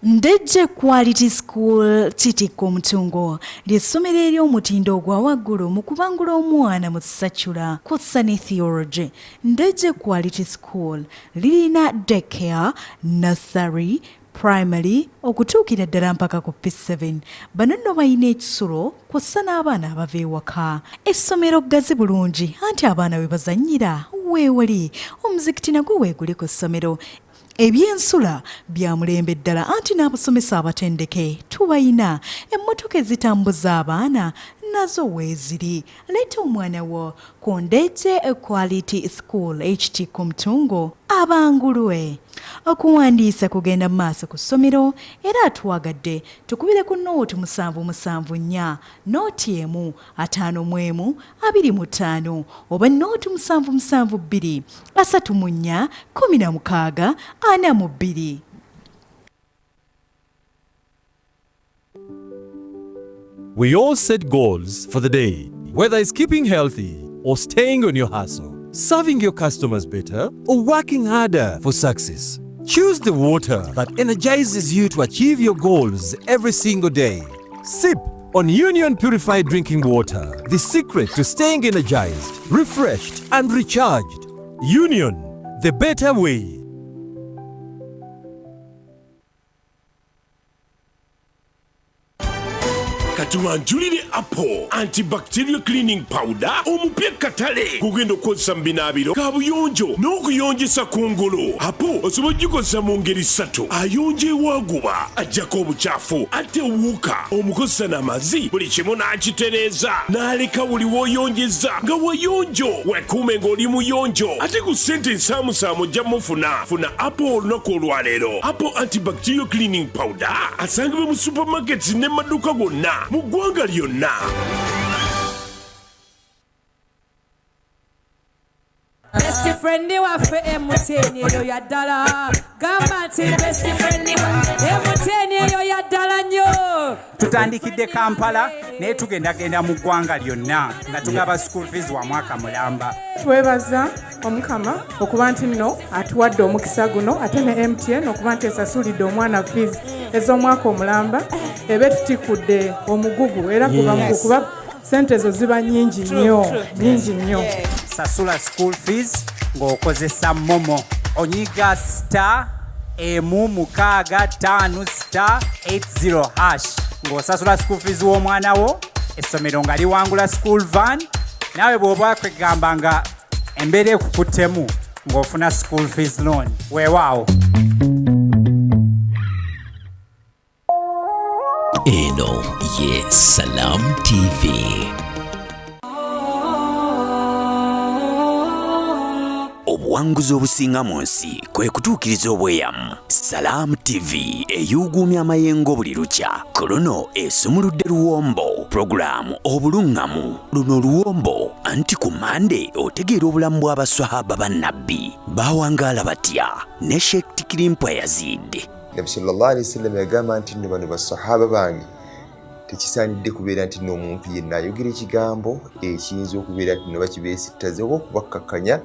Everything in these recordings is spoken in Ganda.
Ndejje Quality School Titikko Mutungo ly'essomero ery'omutindo ogwa waggulu mu kubangula omwana mu Sachula kw'ossa ne theology. Ndejje Quality School lirina daycare, nursery, primary okutuukira ddala mpaka ku P7. Bano nno balina ekisulo kw'ossa n'abaana abava ewaka. Essomero ggazi bulungi anti abaana we bazannyira weewali. Omuzikiti nagwo weeguli ku ssomero. Ebyensula bya mulembe ddala anti n'abasomesa abatendeke tubayina. Emmotoka ezitambuza abaana nazo weeziri. Leeta omwana wo ku Ndejje Quality School HT ku Mutungo abangulwe. Okuwandiisa kugenda mu maaso ku ssomero era atuwagadde tukubire ku nooti 774 nooti emu 51 25 oba nooti 772 34 16 42. We all set goals for the day, whether it's keeping healthy or staying on your hustle, serving your customers better or working harder for success. Choose the water that energizes you to achieve your goals every single day. Sip on Union Purified Drinking Water, the secret to staying energized, refreshed and recharged. Union, the better way. Katuwanjulire Apple antibacterial cleaning powder omupya katale kugenda okukozesa mu binaabiro kabuyonjo n'okuyonjesa kungulu. Apple osobola okugikozesa mu ngeri 3: ayonja ewaguba, ajjako obukyafu, ate ewuuka, omukozesa n'amazzi, buli kimu n'akitereeza n'aleka buli w'oyonjeza nga wayonjo. Wekuume ng'oli muyonjo ate ku ssente ensaamusaamu ojja mufuna. Funa Apple olunaku olwaleero. Apple antibacterial cleaning powder asangibwa mu supermarkets ne maduuka gonna mu ggwanga lyonna. Best friend waffe MTN eyo yaddala. Gamba nti best friend MTN eyo yaddala nnyo. Tutandikidde Kampala naye tugendagenda mu ggwanga lyonna nga tugaba school fees wa mwaka mulamba. Twebaza Omukama okuba nti nno atuwadde omukisa guno ate ne MTN okuba nti esasulidde omwana fees ez'omwaka omulamba. Ebe tutikudde omugugu era kuba sente ezo ziba nnyingi nnyo. Sasula school fees ng'okozesa Momo. Onyiga *165*80# ng'osasula school fees w'omwana wo, essomero nga liwangula school van. Naawe bw'oba kwegamba nga embeera ekukuttemu ng'ofuna school fees loan. Weewaawo. Eno ye Salam TV. Obuwanguzi obusinga mu nsi kwe kutuukiriza obweyamu. Salam TV eyuuguumya amayengo buli lukya. Kolono esumuludde luwombo. Puroguraamu obuluŋŋamu. Luno luwombo anti ku Mande otegeera obulamu bw'abaswahaba bannabbi. Baawangaala batya ne Sheikh Tikirimpwa Yazid. Nabi sallallahu alayhi wasallam yagamba nti nno bano basahaba bange tekisaanidde kubeera nti nno omuntu yenna ayogera ekigambo ekiyinza okubeera nti nno bakibeesittaze oba okubakkakanya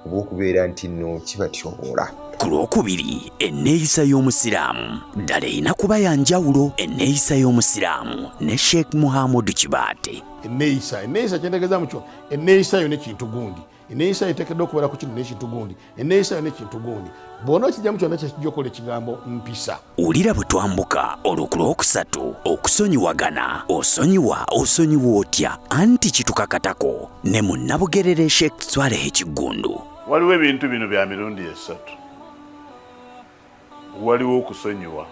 oba okubeera nti nno kibatyoboola. Ku lwokubiri enneeyisa y'omusiraamu ddala erina kuba ya njawulo. Enneeyisa y'omusiraamu ne Sheikh Muhammad Kibaate. Enneeyisa kyentegeeza mu kyo enneeyisa yo n'ekintu gundi. Enneeyisa eteekeddwa okubeera ku kino n'ekintu gundi. Enneeyisa yo n'ekintu gundi. Bw'ona okijjamu kyonna kyekijja okukola ekigambo mpisa. Wulira bwe twambuka olwo lwokusatu okusonyiwagana. Osonyiwa otya anti kitukakatako ne munnabugerere Sheikh Swaleh Kiggundu. Waliwo ebintu bino bya mirundi esatu. Waliwo okusonyiwa,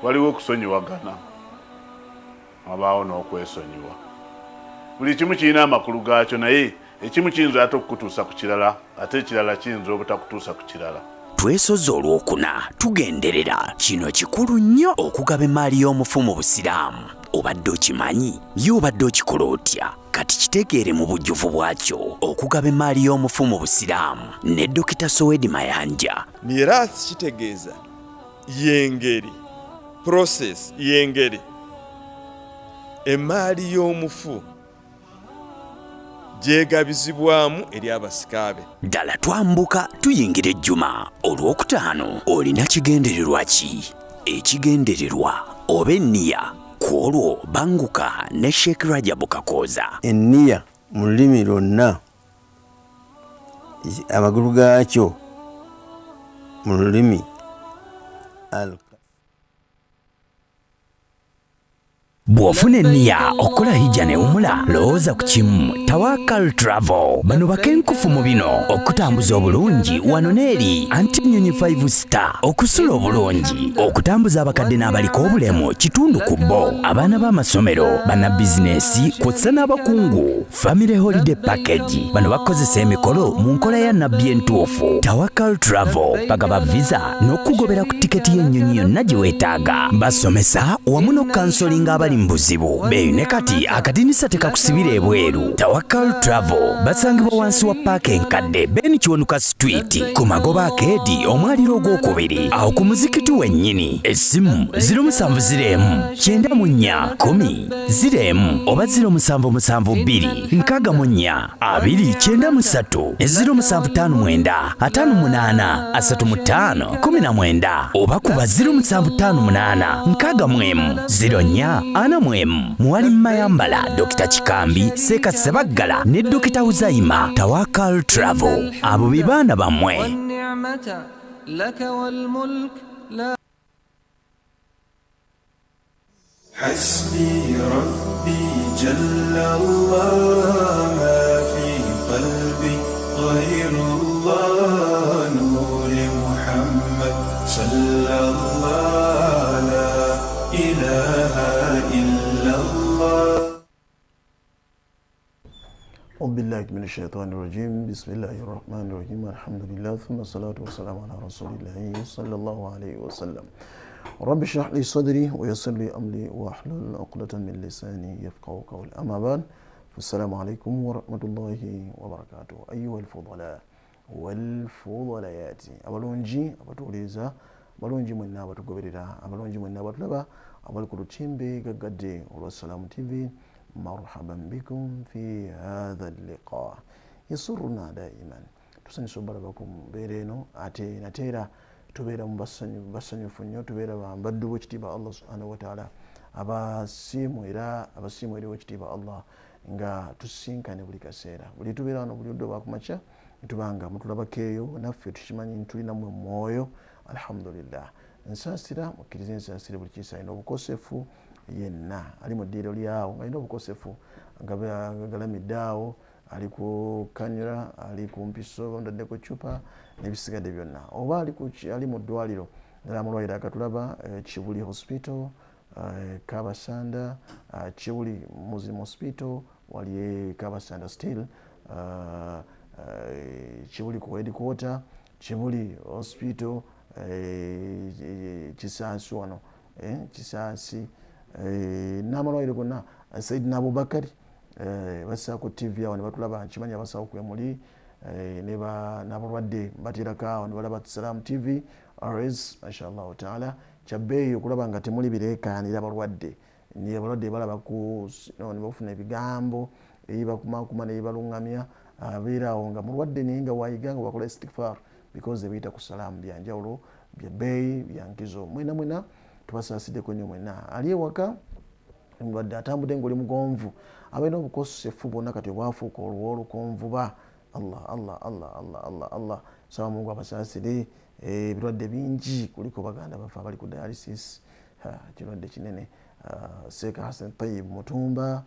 waliwo okusonyiwagana, wabaawo n'okwesonyiwa. Buli kimu kirina amakulu gaakyo naye ekimu kiyinza ate okukutuusa ku kirala ate ekirala kiyinza obutakutuusa ku kirala. Twesoza olwokuna tugenderera kino kikulu nnyo okugaba emaali y'omufu mu Busiraamu. Obadde okimanyi y'obadde okikola otya? Kati kitegeere mu bujjuvu bwakyo okugaba emaali y'omufu mu Busiraamu ne Dr. Sowedi Mayanja. Miraasi kitegeeza yengeri process yengeri emaali y'omufu gyegabizibwamu eri abasikaabe. ddala twambuka tuyingira ejjuma olwokutaano olina kigendererwa ki? Ekigendererwa oba enniya ku olwo banguka ne Sheikh Rajabu Kakooza. Enniya mu lulimi lwonna amagulu gaakyo mu lulimi bw'ofuna enniya okola hijja newumula lowooza ku kimu Tawakal Travel bano bakenkufu mu bino okutambuza obulungi wano n'eri Antinyonyi 5 star okusula obulungi okutambuza abakadde n'abaliko obulemu kitundu ku bo abaana b'amasomero bannabizinesi kw'ossa n'abakungu family holiday package bano bakozesa emikolo mu nkola ya nabbi entuufu. Tawakal Travel bagaba visa n'okugobera ku tiketi y'ennyonyi yonna gye weetaaga basomesa wamu n'okansolinga abali mbuzibu beeyu ne kati akadinisa tekakusibira ebweru. Tawakal Travel basangibwa wansi wa paaka enkadde Ben Kiwanuka Street ku magoba akeedi omwaliro ogwokubiri awo ku muzikiti wennyini. Essimu 0704 94 10 oba 0772 64 293 0759 58 35 19 oba kuba 0758 64 04 Muwali Mayambala, Dr. Chikambi, Seka Sebaggala ne Dr. Uzaima. Tawakal Travel abo bibana bamwe. Hasbi Rabbi Jalla Allah ma fi qalbi ghayrullah Nuri Muhammad sallallahu la ilaha أعوذ بالله من الشيطان الرجيم بسم الله الرحمن الرحيم الحمد لله ثم الصلاة والسلام على رسول الله صلى الله عليه وسلم رب اشرح لي صدري ويسر لي أمري واحلل عقدة من لساني يفقهوا قولي أما بعد فالسلام عليكم ورحمة الله وبركاته أيها الفضلاء والفضليات abalungi abatuuliza abalungi mwenna abatugoberera abalungi mwenna abatulaba abali ku lutimbe gaggadde olwa Salamu TV مرحبا بكم في هذا اللقاء يسرنا دائما tusanyusa obalabaku mbeera eno ate nateera tubeera mu basanyufu nnyo tubeera bambaddu b'ekitiibwa Allah subhanahu wa ta'ala abasiimu era eri w'ekitiibwa Allah nga tusinkane buli kaseera buli tubeera wano buli ludda lwakumakya netubanga mutulabako eyo naffe tukimanyi ntulinamu mwoyo alhamdulillah nsaasira mukkirize nsaasire buli kiisa alina obukosefu yenna ali mu ddiiro lyawo nga alina obukosefu nga galamidde awo ali ku kanyira ali ku mpiso ndadde ku cupa n'ebisigadde byonna oba ali mu ddwaliro ddala amalwaliro agatulaba Kibuli hospital Kabasanda Kibuli Muslim hospital wali Kabasanda still Kibuli ku headquarter Kibuli hospital Kisaasi wano Kisaasi n'amalwaliro gonna Saidina Abubakari basaako TV awo ne batulaba nkimanyi abasawo kwemuli n'abalwadde bateerako awo ne balaba Salamu TV RS mashallah taala kyabbeeyi okulaba nga temuli bireekaanira abalwadde abalwadde balaba ne bafuna ebigambo ebibakumakuma nebibalungamya abeera awo nga mulwadde naye nga wayiga nga wakola istighfar because ebiyita ku Salamu byanjawulo byabbeeyi byankizo mwena tubasaasideko nnyo mwenna ali ewaka mulwadde atambudde ng'oli mugonvu abalina obukosefu bwonna kati bwafuuka olw'olukonvuba Allah saba Mungu abasaasire ebirwadde bingi kuliko baganda bafe abali ku dialysis kirwadde kinene Seeka Hassan Tayyib Mutumba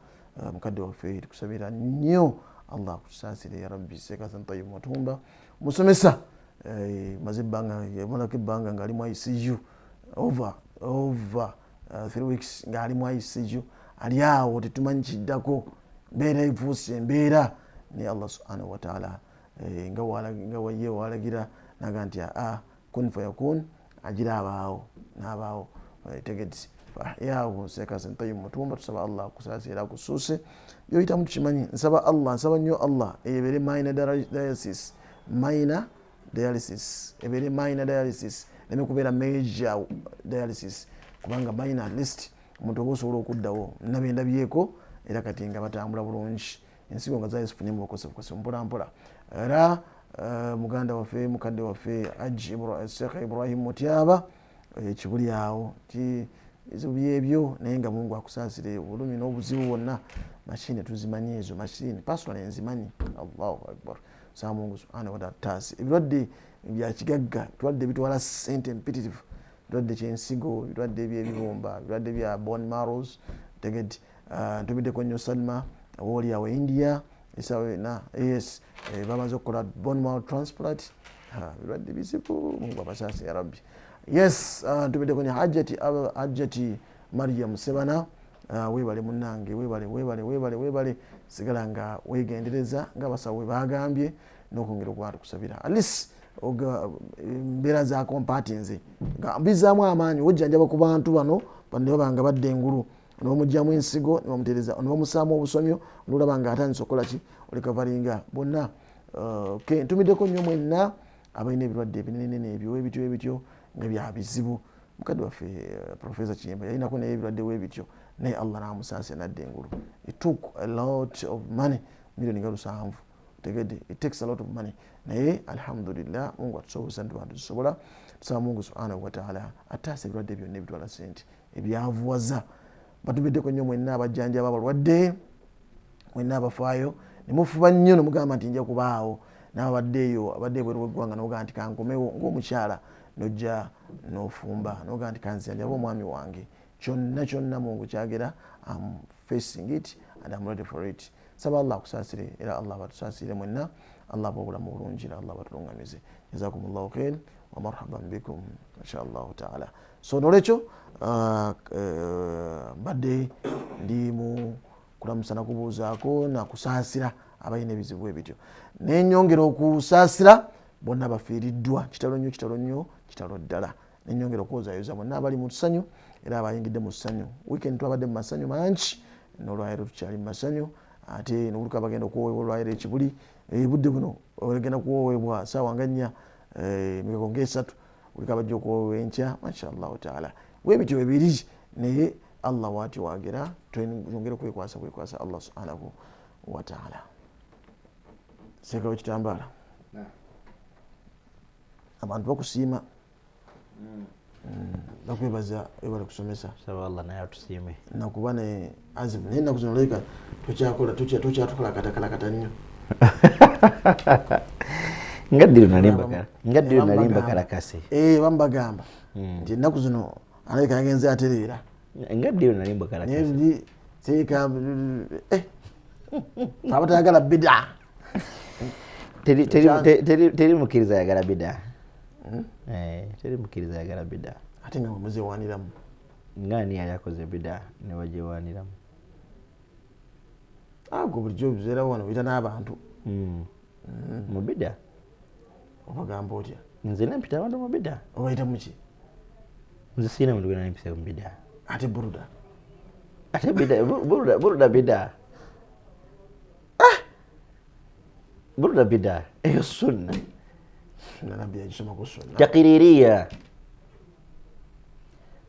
mukadde waffe tukusabira nnyo Allah akusaasire ya rabbi Seeka Hassan Tayyib Mutumba musomesa maze ebbanga ebbanga ng'ali mu ICU over 3 weeks ng'ali mu ICU ali awo tetumanyi kiddako mbeera efuuse embeera ne Allah subhanahu wa ta'ala nga waye walagira naga nti kun fayakun agira abaawo n'abaawo tegeti yawo Seeka Hassan Tayyib Mutumba tusaba Allah akusaasira akusuuse byoyitamu tukimanyi nsaba nnyo Allah ebeere minor dialysis leme kubeera major dialysis kubanga minor at least omuntu oba osobola okuddawo nabye ndabyeko era kati nga batambula bulungi ensigo nga zazifunyemu bukosebukosefu mpola mpola era muganda waffe mukadde waffe Sheikh Ibrahim Mutyaba ekibuli awo ebizibu byebyo naye nga Mungu akusaasire obulumi n'obuzibu bwonna mashini tuzimanyi ezo mashini personally nzimanyi. Allahu akbar sa Mungu subhanahu wa ta'ala taasi ebirwadde bya kigagga ebirwadde bitwala ssente mpitirivu ebirwadde kyensigo ebirwadde by'ebibumba ebirwadde bya bone marrows tegedde ntumiddeko nnyo Salma woli awo India esawe na yes bamaze okukola bone marrow transplant ebirwadde bizibu Mungu abasaasi ya Rabbi. Yes, ntumiddeko nnyo Hajjati Mariam Sebana webale munnange webale sigala nga wegendereza ng'abasawo bagambye n'okwongera okuba tukusabira at least embeera za compatinze nga mbizaamu amaanyi ojjanjaba ku bantu bano banga badde engulu n'omugyamu ensigo nebamutereza nebamusaamu obusomyo olulaba nga atandise okukola ki olikavalinga bonna. Ntumiddeko nnyo mwenna abalina ebirwadde ebinenenene ebyo ebityo nga bya bizibu. Mukadde waffe Professor Kiyemba yalinako naye ebirwadde webityo naye Allah n'amusaasira nadda engulu. It took a lot of money, milioni nga 7 tegedde, it takes a lot of money naye alhamdulillah Mungu atusobozesa nti tusobola tusaba Mungu subhanahu wa ta'ala ataasa ebirwadde byonna ebitwala sente ebyavuwaza. Batumiddeko nnyo mwenna abajjanjaba abalwadde mwenna abafaayo ne mufuba nnyo ne mugamba nti nja kubaawo n'abaddeeyo abadde ebweru w'eggwanga n'ogamba nti kankomewo ng'omukyala nojja n'ofumba n'ogamba nti kanzijanjaba omwami wange kyonna Mungu kyagera I'm facing it and I'm ready for it. Saba Allah akusaasire era Allah batusaasire mwenna Allah bobulamu bulungi Allah batulungamize. Jazakumullahu khair wa marhaban bikum inshallah ta'ala. So nolekyo badde ndi mu kulamusa na kubuuzaako na kusaasira abalina ebizibu ebityo nenyongera okusaasira bonna bafiiriddwa kitalo nnyo ddala nenyongera okwozayoza bonna abali mu ssanyu era abayingidde mu ssanyu weekend twabadde mu masanyu mangi n'olwaleero tukyali mu masanyu ate nobuluka bagenda okuwoweebwa olwaleero ekibuli budde buno ogenda kuwoweebwa saawa nga 4 emikoko nga 3 bulika bajja okuwoweebwa enkya mashallahu taala webityo bibiri naye Allah wati wagera twongere kwekwasa Allah subhanahu wa ta'ala. Seka wekitambala abantu bakusiima bakwebaza ebale kusomesa saba Allah naye atusiime nakuba ne azim naye naku zino leka tokyatukola katakala nnyo ngaddiru nalimba kalakase bambagamba nti ennaku zino aleka yagenze atereera ngaddiru nalimba kalakase seeka abatayagala bida teri mukkiriza yagala bida teri mukkiriza yagala bida ate nga muzewaniramu ngani yali akoze bida ne bajewaniramu ago bulijjo bibeera wano bita n'abantu mu bida obagamba otya nze nampita abantu mu bida obayita muki nze siina muntu gwena nampisa mu bida ate buruda ate buruda bida buruda bida eyo sunna takiririya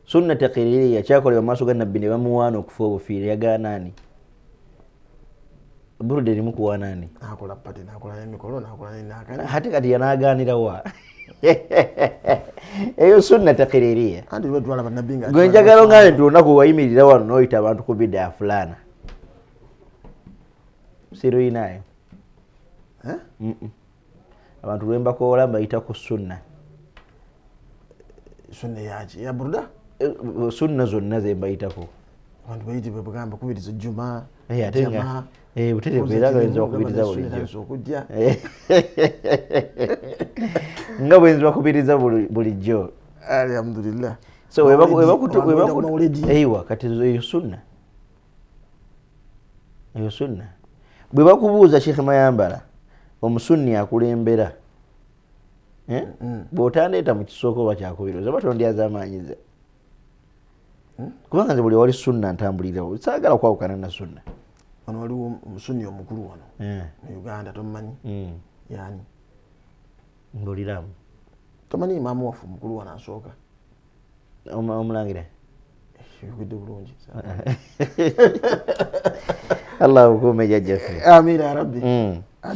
sunna takiririya kyakolebwa maaso ga nabbi ne bamuwaana okufa obufiire yaganaani buruda erimu kuwaanaani nakola pati nakola emikolo nakola nenakana ate kati yanaaganirawa eyo sunna takiririya gwe njagala ongaane nti olunaku wayimirira wano n'oyita abantu ku bida fulana siroyinayo abantu lwembakoola mbayita ku sunna yaki ya buruda sunna zonna zembayitako abantu bayite bwebagamba kubiriza juma butereera gawenza bakubiriza bulijjo nga bwenzi bakubiriza bulijjo alhamdulillah so eiwa kati eyo sunna bwe bakubuuza Sheikh Mayambala omusunni akulembera bw'otandeeta mu kisooka oba kyakubiriza oba tondyaza amaanyiza kubanga nze buli wali sunna ntambulirawo saagala kwawukana na sunna wano waliwo omusunni omukulu wano mu Uganda tomumanyi yani mbuliramu tomanyi imaamu waffe omukulu wano asooka omulangira yogedde bulungi Allah ukume jajjafe. Amina ya rabbi.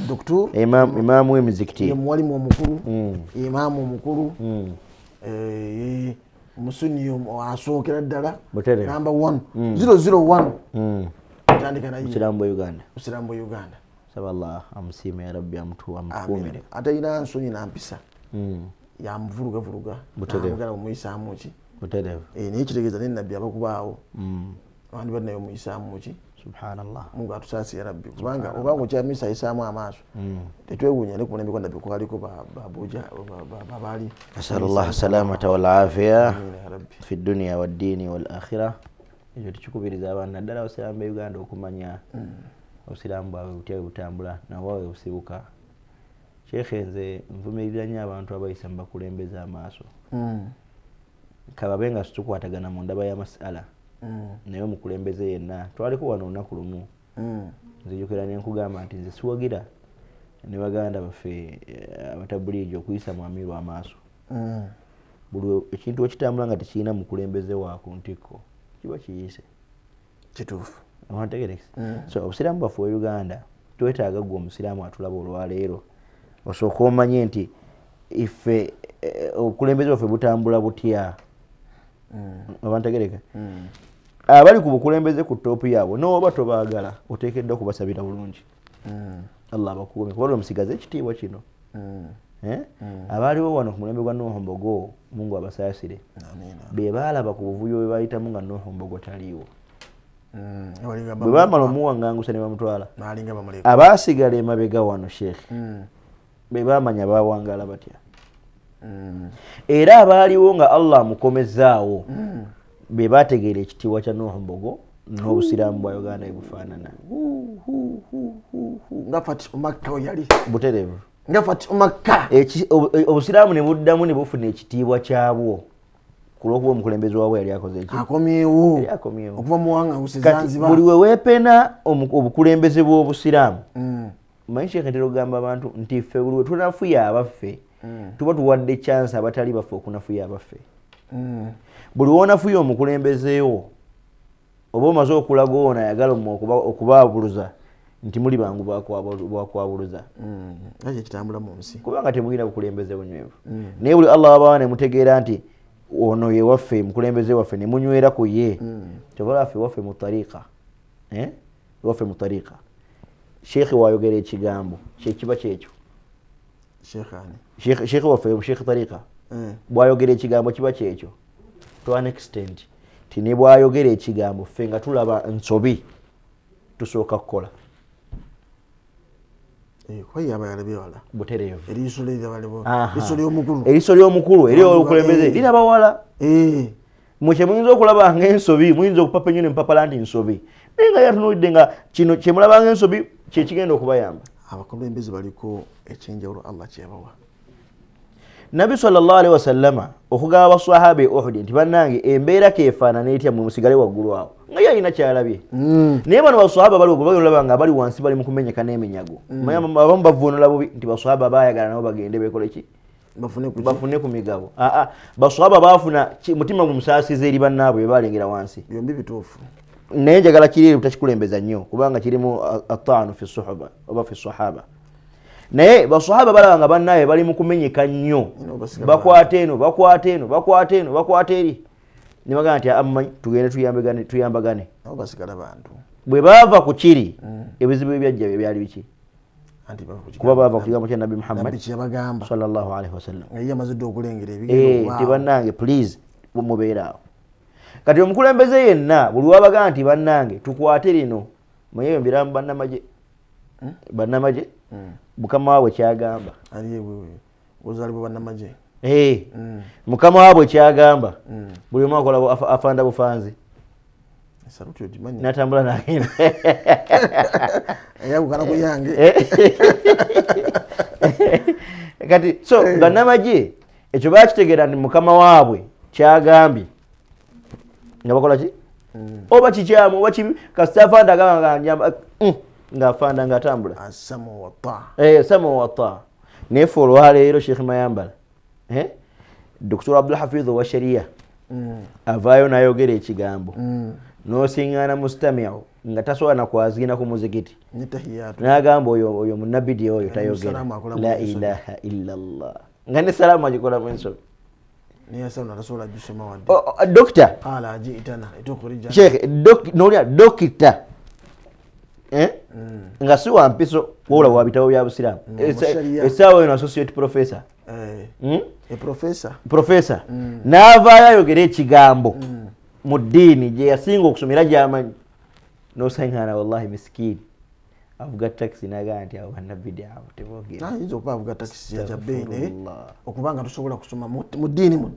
Doktor Imam w'emizikiti. Ye mwalimu omukulu. Imam omukulu. Musuni asookera ddala. Number 1. 001. Tandika naye. Musirambo Uganda. Musirambo Uganda. Saba Allah amusime ya rabbi amutuumire. Ate ina nsonyi nampisa. Yamuvuruga. Amugala omuyisaamu ki. Buterevu. Naye kitegeeza ne nabbi abakubaawo. Abandi balinayo omuyisaamu ki. Subhanallah. Mungu atusaasi ya rabbi. Kubanga obanga okyamisa ayisaamu amaaso. Tetwewuunya ne ku nabbi nabbi kwaliko babuja babaali. Asalullah salamata wal afiya fi dunya wad dini wal akhirah. Ekyo tukikubiriza abaana ddala abasiraamu ba Uganda okumanya obusiraamu bwabwe butya butambula nabwe busibuka. Sheikhe nze nvumirira nnyo abantu abayisa mu bakulembeze amaaso. Kababe nga tukwatagana mu ndaba ya masala. Naye omukulembeze yenna twaliko wano olunaku lumu. Nzijukira ne nkugamba nti nze siwagira ne baganda baffe abatabuliijo okuyisa mu amiru amaaso. Buli ekintu ekitambula nga tekirina mukulembeze wa ku ntikko kiba kiyise. Kituufu. Awantegerekese. So obusiraamu bwaffe wa Uganda twetaaga gwe omusiraamu atulaba olwaleero osooka omanye nti ife obukulembeze bwaffe butambula butya. Awantegereka. Abali ku bukulembeze ku topu yaabwe n'oba tobaagala oteekeddwa kubasabira bulungi. Allah abakuume kuba omusigaze ekitiibwa kino. Abaaliwo wano ku mulembe gwa Nuhu Mbogo Mungu abasaasire. Be baalaba ku buvuyo bwe bayitamu nga Nuhu Mbogo taliiwo. Bwe baamala omuwaŋŋangusa ne bamutwala. Abaasigala emabega wano Sheikh be baamanya baawangala batya. Era abaaliwo nga Allah amukomezaawo be baategeera ekitiibwa kya Nuhu Mbogo n'obusiraamu bwa Uganda ebufaanana. Nga Fatihu Makka yali. Buterevu. Nga Fatihu Makka. Obusiraamu ne buddamu ne bufuna ekitiibwa kyabwo. Kulwokuba omukulembeze waabwe yali akoze eki? Akomyewo. Okuva mu waŋŋanguse Zanzibar. Buli we weepena obukulembeze bw'obusiraamu. Manyi Sheikh ntera okugamba abantu nti ffe buli we tunafuya abaffe tuba tuwadde chance abatali baffe okunafuya abaffe. Buli w'onafuya omukulembezeewo oba omaze okulaga ono ayagala okubaabuluza nti muli bangu bakwabuluza. Ekyo kitambula mu nsi. Kubanga temulina bukulembeze bunywevu. Naye buli Allah wabawa ne mutegeera nti ono ye waffe mukulembeze waffe ne munywera ku ye. Kyova waffe waffe mu tariika. Waffe mu tariika. Sheikh wayogera ekigambo kyekiba kyekyo. Sheikh waffe Sheikh tariika. Bwayogera ekigambo kiba kyekyo. To an extent ti ne bwayogera ekigambo ffe nga tulaba nsobi tusooka kukola. Butereevu. Eriiso ly'omukulu eri olukulembeze liraba wala. Mwe muyinza okulaba ng'ensobi muyinza okupapa ennyo ne mpapala nti nsobi naye nga yatunulidde nga kino kye mulaba ng'ensobi kye kigenda okubayamba. Abakulembeze baliko ekyenjawulo Allah kyebawa. Nabi sallallahu alaihi wasallama okugaba abaswahaba e Uhud nti bannange embeera keefaanana etya mu musigale waggulu awo nga ye alina kyalabye. Naye bano baswahaba bali olaba nga bali wansi bali mu kumenyeka n'eminyago. Abamu bavuunula bubi nti baswahaba baayagala nabo bagende beekole ki? Bafune ku migabo. Baswahaba baafuna mutima gumusaasiza eri bannaabwe bye baalengera wansi. Byombi bituufu. Naye njagala kiri butakikulembeza nnyo kubanga kirimu ataanu fi suhaba oba fi sahaba. Naye baswahaba balaba nga bannaabwe bali mu kumenyeka nnyo. Bakwata eno eri. Ne bagamba nti ammanyi tugende tuyambagane. Nabo basigala bantu. Bwe baava ku kiri ebizibu ebyajja bye byali biki? Kuba baava ku kigambo kya Nabi Muhammad sallallahu alaihi wasallam. Nga ye amazidde okulengera ebigendo. Nti bannange please mubeeraawo. Kati omukulembeze yenna buli wabagamba nti bannange tukwate lino mwenyewe mbiramu bannamagye mukama waabwe kyagamba. Ozaalibwa bannamagye. Mukama waabwe kyagamba buli omu akola afanda bufanzi. Natambula nagenda. Yagukana ku yange. Kati so bannamagye ekyo bakitegeera nti mukama waabwe kyagambye nga bakola ki? Oba kikyamu oba kibi kasita afanda agamba nga afanda nga atambula. Asamu wa taa. Samu wa taa. Nefe olwaleero Sheikh Mayambala Dr. Abdul Hafidh wa Sharia avaayo n'ayogera ekigambo n'osiŋŋaana mustamiu nga tasobola nakwazigina ku muzikiti ne tahiyatu n'agamba oyo munnabidi oyo tayogera la ilaha illallah nga ne salaamu agikolamu ensobi niye sana tasobola gisoma wadde dokita qala ajitana etukhurija sheikh nolya dokita nga si wa mpiso wabula wa bitabo bya busiraamu essaawa eno associate professor professor n'avaayo ayogera ekigambo mu ddiini gye yasinga okusomera gy'amanyi n'osaŋŋaana wallahi miskiini avuga taxi n'agamba nti abo bannabidi abo teboogera ayinza okuba avuga taxi ya jabbeyi naye okubanga tosobola kusoma mu ddiini muno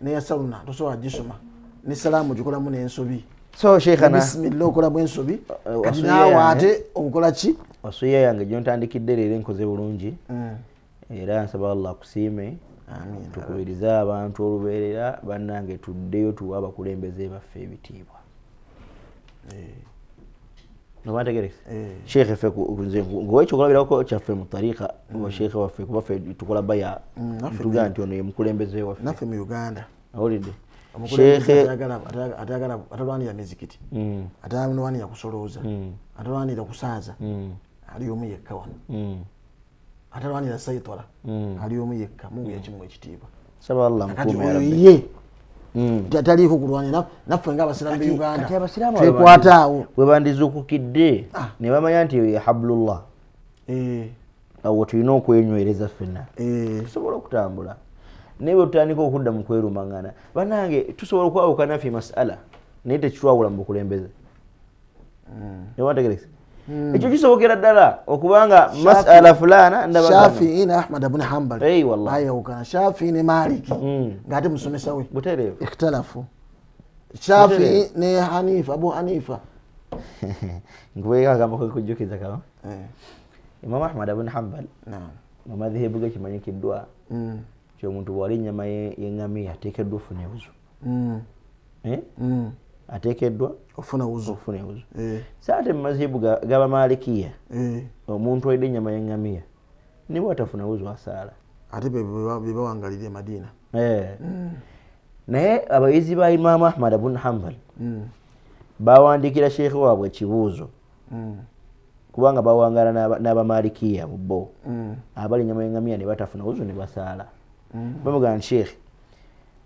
neya saluna tosobola gisoma ne salaamu gikolamu n'ensobi so sheikhana bisimillah okolamu ensobi kati naawe ate obukola ki wasuya yange gyontandikidde leero enkoze bulungi era nsaba allah akusiime tukubirize abantu olubeerera bannange tuddeyo tuwa abakulembeze baffe ebitiibwa nobategerese sheikhe ffe ngowekyo okulabirako kyaffe mu tariika sheikhe waffe kuba ffe tukola baya tugaa nti ono ye mukulembeze waffe naffe mu uganda awulidde sheikhe atalwanira mizikiti atalwanira kusolooza atalwanira kusaaza ali omu yekka wano atalwanira saitala ali omu yekka mungu yakimu ekitiibwa saba allah mukuume ya rabbi ye tataliiko kulwanira naffe ng'abasiraamu be uganda twekwata awo bwe bandizuukukidde ne bamanya nti hablullah awo tulina okwenywereza ffenna tusobola okutambula naye bwe tutandika okudda mu kwerumangana bannange tusobola okwawukana fi masala naye tekitwawula mu bukulembeze nebategerese ekyo kisobokera ddala okubanga masala fulana Shafii ne Ahmad ibn Hanbal ayawukana Shafii ne Maliki ng'ate musomesa we butereevu ikhtalafu Shafii ne Hanifa Abu Hanifa nkubeeka akambo kekujjukiza kama Imam Ahmad ibn Hanbal mu madhehebu ge kimanyikiddwa omuntu bwali ennyama y'eŋŋamiya ateekeddwa ofuna ewuzu ateekeddwa ofuna wuzu so ate mu mazihibu g'abamalikiya omuntu alidde ennyama y'eŋŋamiya ne bw'atafuna wuzu asaala ate bebawangalira e Madina naye abayizi ba Imaamu Ahmad ibn Hanbal bawandiikira sheekhe waabwe ekibuuzo kubanga bawangala n'abamalikiya mu bo abali ennyama y'eŋŋamiya ne batafuna wuzu ne basaala bamugamba nti sheekhe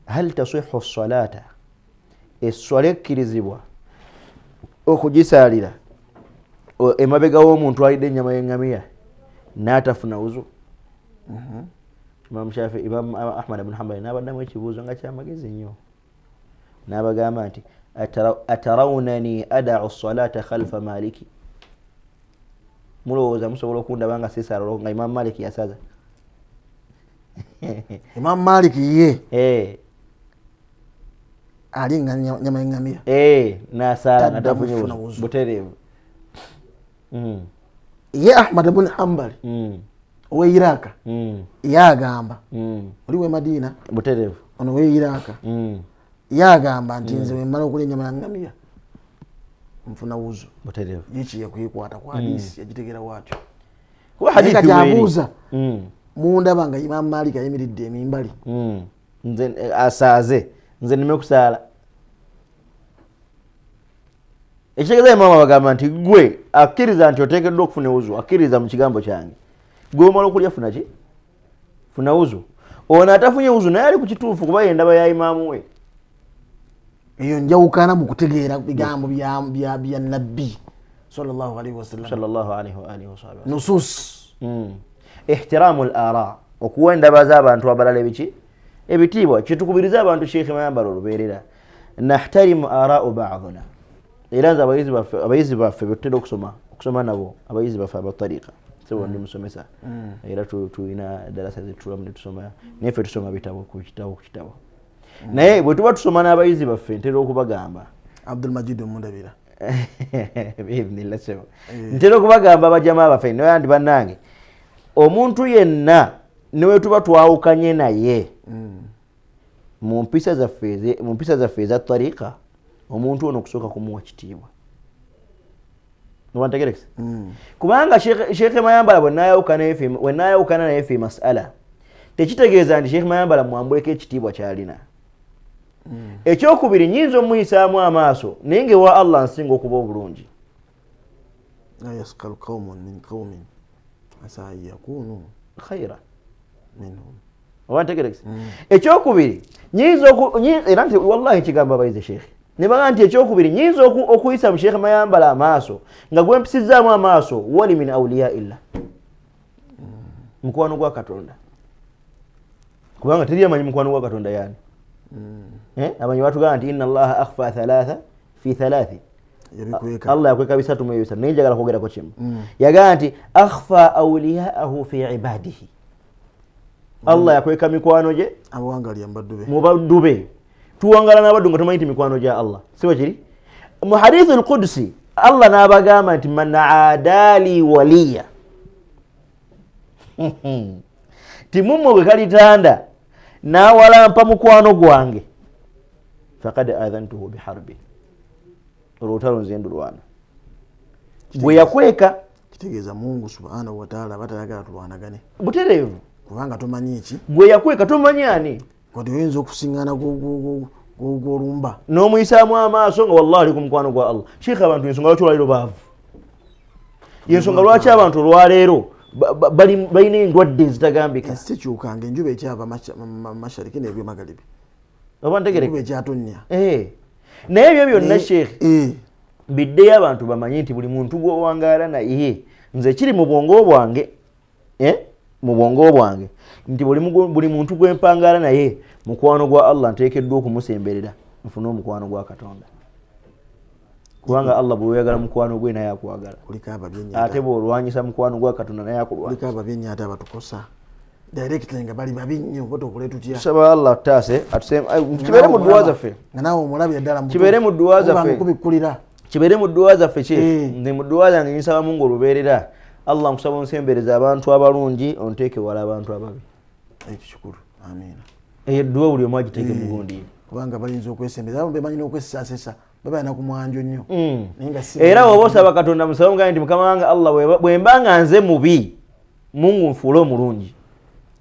hal tasihu salata esswala ekkirizibwa okugisaalira emabega w'omuntu alidde ennyama y'eŋŋamiya n'atafuna wuzu Imam Ahmad ibn Hanbal n'abaddamu ekibuuzo nga kyamagezi nnyo n'abagamba nti atarawunani ada'u salata khalfa maliki mulowooza musobola okundaba nga sisaala nga Imam Maliki yasaza Imam Maliki ye ali nga nyama y'eŋŋamiya n'asaala natafunye wuzu butereevu ye Ahmad ibn Hanbal owe Iraka yagamba oli we Madina butereevu ono we Iraka yagamba nti nze wemmala okulya ennyama y'eŋŋamiya nfuna wuzu butereevu yiki yakwikwata ku hadisi yagitegera waatyo kati abuuza mundaba nga Imam Malik ayimiridde emimbali nze asaaze nze nime kusaala ekitegeeza Imaamu abagamba nti gwe akkiriza nti oteekeddwa okufuna wuzu akkiriza mu kigambo kyange gwe omala okulya funa ki funa wuzu ono atafunye wuzu naye ali ku kituufu kuba yendaba ya imaamu we eyo njawukana mu kutegeera bigambo bya nabbi sallallahu alaihi wasallam nusus ihtiramu al-ara okuwa endaba z'abantu abalala ebiki ebitiibwa kyetukubiriza abantu sheikhe mayambala olubeerera nahtarimu arau ba'duna era nze abayizi baffe betutera okusoma nabo abayizi baffe abatariika sebo ndi musomesa era tulina darasa zetulamu netusoma naye ffe tusoma bitabo ku kitabo naye bwe tuba tusoma n'abayizi baffe ntera okubagamba Abdul Majid Omundabira biidhnillah sebo ntera okubagamba abajamaa baffe naye ndi bannange omuntu yenna niwe tuba twawukanye naye mu mpisa zaffe eza tariika omuntu ono okusooka kumuwa kitiibwa nobantegerekesa kubanga sheekhe mayambala bwe naayawukana naye fi masala tekitegeeza nti sheekhe mayambala mwambuleko ekitiibwa kyalina ekyokubiri nyinza omuyisaamu amaaso naye ngaewa Allah nsinga okuba obulungi. la yaskalu qaumun min qaumin asa an yakunu khaira minhum. owantegerekese ekyokubiri nyinza era nti wallahi kigamba abayize sheekhe ne baga nti ekyokubiri nyinza okuyisa mu sheekhe mayambala amaaso nga gwempisizaamu amaaso wali min awliya illa mukwano gwa Katonda kubanga teri amanyi mukwano gwa Katonda yani amanyi batugamba nti inna allaha akhfa thalatha fi thalathi Allah yakweka bisatu mu bisatu naye njagala kwogerako kimu yagamba nti akhfa awliyaahu fi ibadihi Allah yakweka mikwano gye abawangalya mbaddu mu baddu be tuwangala n'abaddu nga tumanyi nti mikwano gya Allah siwe kiri mu hadithu al-Qudsi Allah n'abagamba nti man aadali waliya timumwe bwe kalitanda n'awalampa mukwano gwange faqad adhantuhu biharbi olutalo nze ndulwana bwe yakweka kitegeeza Mungu subhanahu wa ta'ala batayagala tulwanagane butereevu kubanga tomanyi ki bwe yakweka tomanyi ani kati oyinza okusingana gwolumba n'omuyisaamu amaaso nga wallahi ali ku mukwano gwa Allah sheikh abantu ensonga lwaki olwaleero baavu yensonga lwaki abantu olwaleero balina endwadde ezitagambika ensi tekyukanga enjuba ekyava mashariki n'ebyo magharibi oba ntegereka enjuba ekyatonya naye ebyo byonna sheikh biddeyo abantu bamanyi nti buli muntu gwowangaala naye nze kiri mu bwongo bwange mu bwongo bwange nti buli muntu gwempangaala naye mukwano gwa Allah nteekeddwa okumusemberera nfune omukwano gwa Katonda kubanga Allah bwe yagala mukwano gwe naye akwagala ate bw'olwanyisa mukwano gwa Katonda naye akulwanyisa ababenyi ate abatukosa directly nga bali babi nnyo koto kule tutya tusaba Allah taase atuseme kibere mu duwa zaffe nga nawe omulabye ddala mu kibere mu duwa zaffe kubikulira kibere mu duwa zaffe ndi mu duwa zange nsaba Mungu olubeerera Allah nkusaba onsembereza abantu abalungi onteeke wala abantu ababi ekikulu amina duwa buli omu agiteeke mu gundi kubanga balinza okwesembereza abo bemanyi n'okwesesasesa babayina ku mwanjo nnyo era woba osaba Katonda musaba nga nti Mukama wange Allah bwe mba nga nze mubi Mungu nfuule omulungi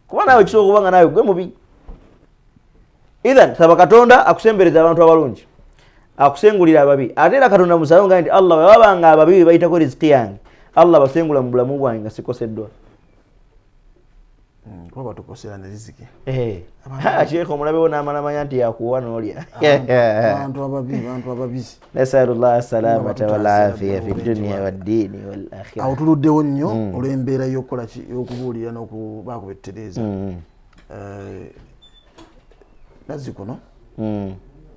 kuba naawe kisobola okuba nga naawe gwe mubi idhan saba Katonda akusembereza abantu abalungi akusengulira ababi ate era Katonda musaba nga nti Allah bwe babanga ababi bayitako riziki yange Allah basengula mu bulamu bwange nga sikoseddwa kuba batukosera ne riziki sheikh omulabewo n'amalamanya nti yakuwa n'olya abantu ababi nasalullah salamata wal afiya fi dunya waddini wal akhirah awo tuluddewo nnyo olw'embeera y'okukola y'okubuulira n'okubaako bettereeza nazzi kuno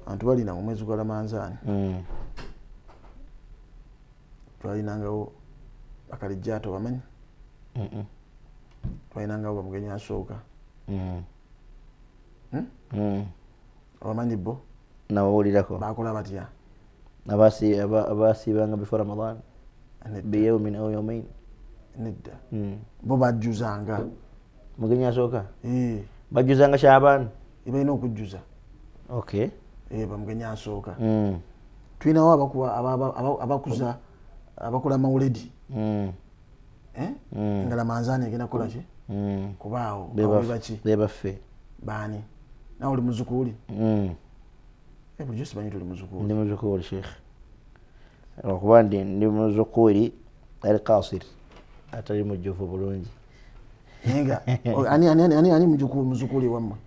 abantu balina mu mwezi gwa Ramanzaani twalinangawo bakalijjaato bamanyi twalinangawo bamugenyi asooka abamanyi bo nawawulirako bakola batya abasiibanga before Ramadan biyawmin aw yawmain nedda bo bajjuzanga mugenyi asooka bajjuzanga Shaaban balina okujjuza okay bamugenyi asooka tulinawo abakuza abakola mawuledi nga Ramanzaani egenda kukola ki kubaawo baki bebaffe baani nawe oli muzukuuli bulijjo simanyi tuli muzukuuli ndi muzukuuli sheikh okuba ndi muzukuuli ali kasir atali mujjuvu bulungi nga ani muzukuuli wammwe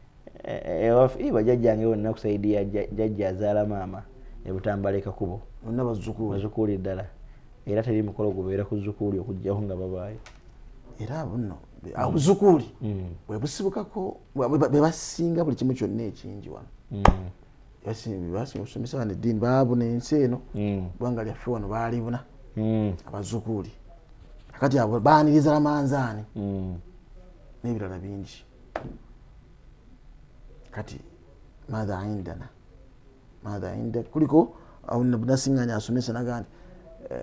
bajjajjange bonna kusaidia jjajja azaala maama ebutambaleka kubo bonna bazukuuli ddala era teri mukolo gubeera ku zukuuli okujjaho nga babaayo era buno obuzukuuli bwe busibukako bwe basinga buli kimu kyonna ekingi wano basinga okusomesa bano eddiini baabuna ensi eno ggwanga lyaffe wano baalibuna abazukuuli kakati abo baaniriza Ramanzaani n'ebirala bingi kati maadha indana kuliko nasiŋŋanya asomesa nagandi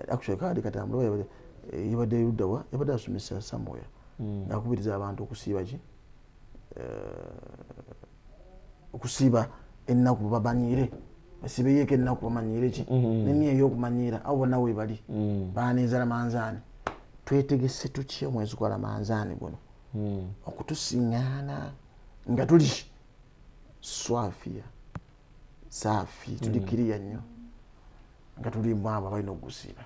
actually kadi katambula yabadde luddawa yabadde asomesa somewhere ngakubiriza abantu okusiiba ki okusiiba ennaku bamanyiire basiibeyeeko ennaku bamanyiire ki nemye ey'okumanyiira abo bonna we bali baaniza Ramanzaani twetegese tuki omwezi gwa Ramanzaani guno okutusiŋŋaana nga tuli swafiya saafi tuli kiriya nnyo nga tulimu abo balina okugusiiba.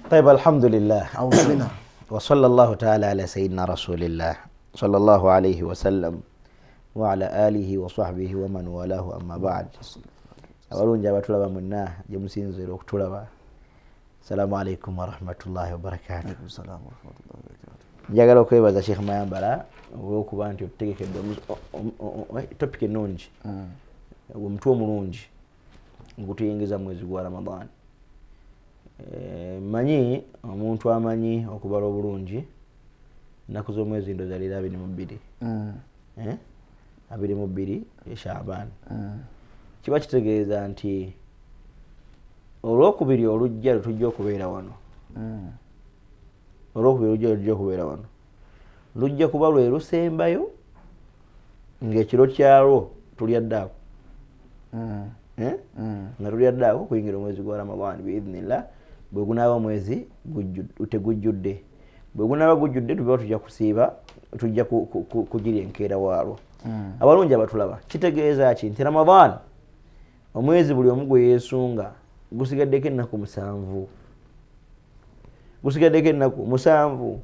طيب الحمد لله أوصنا. وصلى الله تعالى على سيدنا رسول الله صلى الله عليه وسلم وعلى آله وصحبه ومن والاه أما بعد. abalungi abatulaba munna gye musinzira okutulaba, assalamu alaikum warahmatullahi wabarakatuh. Njagala okwebaza Sheikh Mayambala olw'okuba nti otutegekedde topic ennungi, omutwe omulungi ngutuyingiza mwezi gwa Ramadan. Manyi omuntu amanyi okubala obulungi ennaku z'omwezi ndo zalira 22 22 Shaaban. Kiba kitegeeza nti olwokubiri olujja lutujja okubeera wano, olwokubiri olujja lutujja okubeera wano lujja kuba lwe lusembayo ng'ekiro kyalwo tulyaddaako nga tulyaddaako kuyingira omwezi gwa Ramadan biidhnillah. Bwe gunaaba omwezi tegujjudde, bwe gunaaba gujjudde tuba tujja kusiiba, tujja kugirya enkeera waalwo. Abalungi abatulaba kitegeeza ki nti Ramadan omwezi buli omu gwe yeesunga gusigaddeko ennaku 7, gusigaddeko ennaku 7.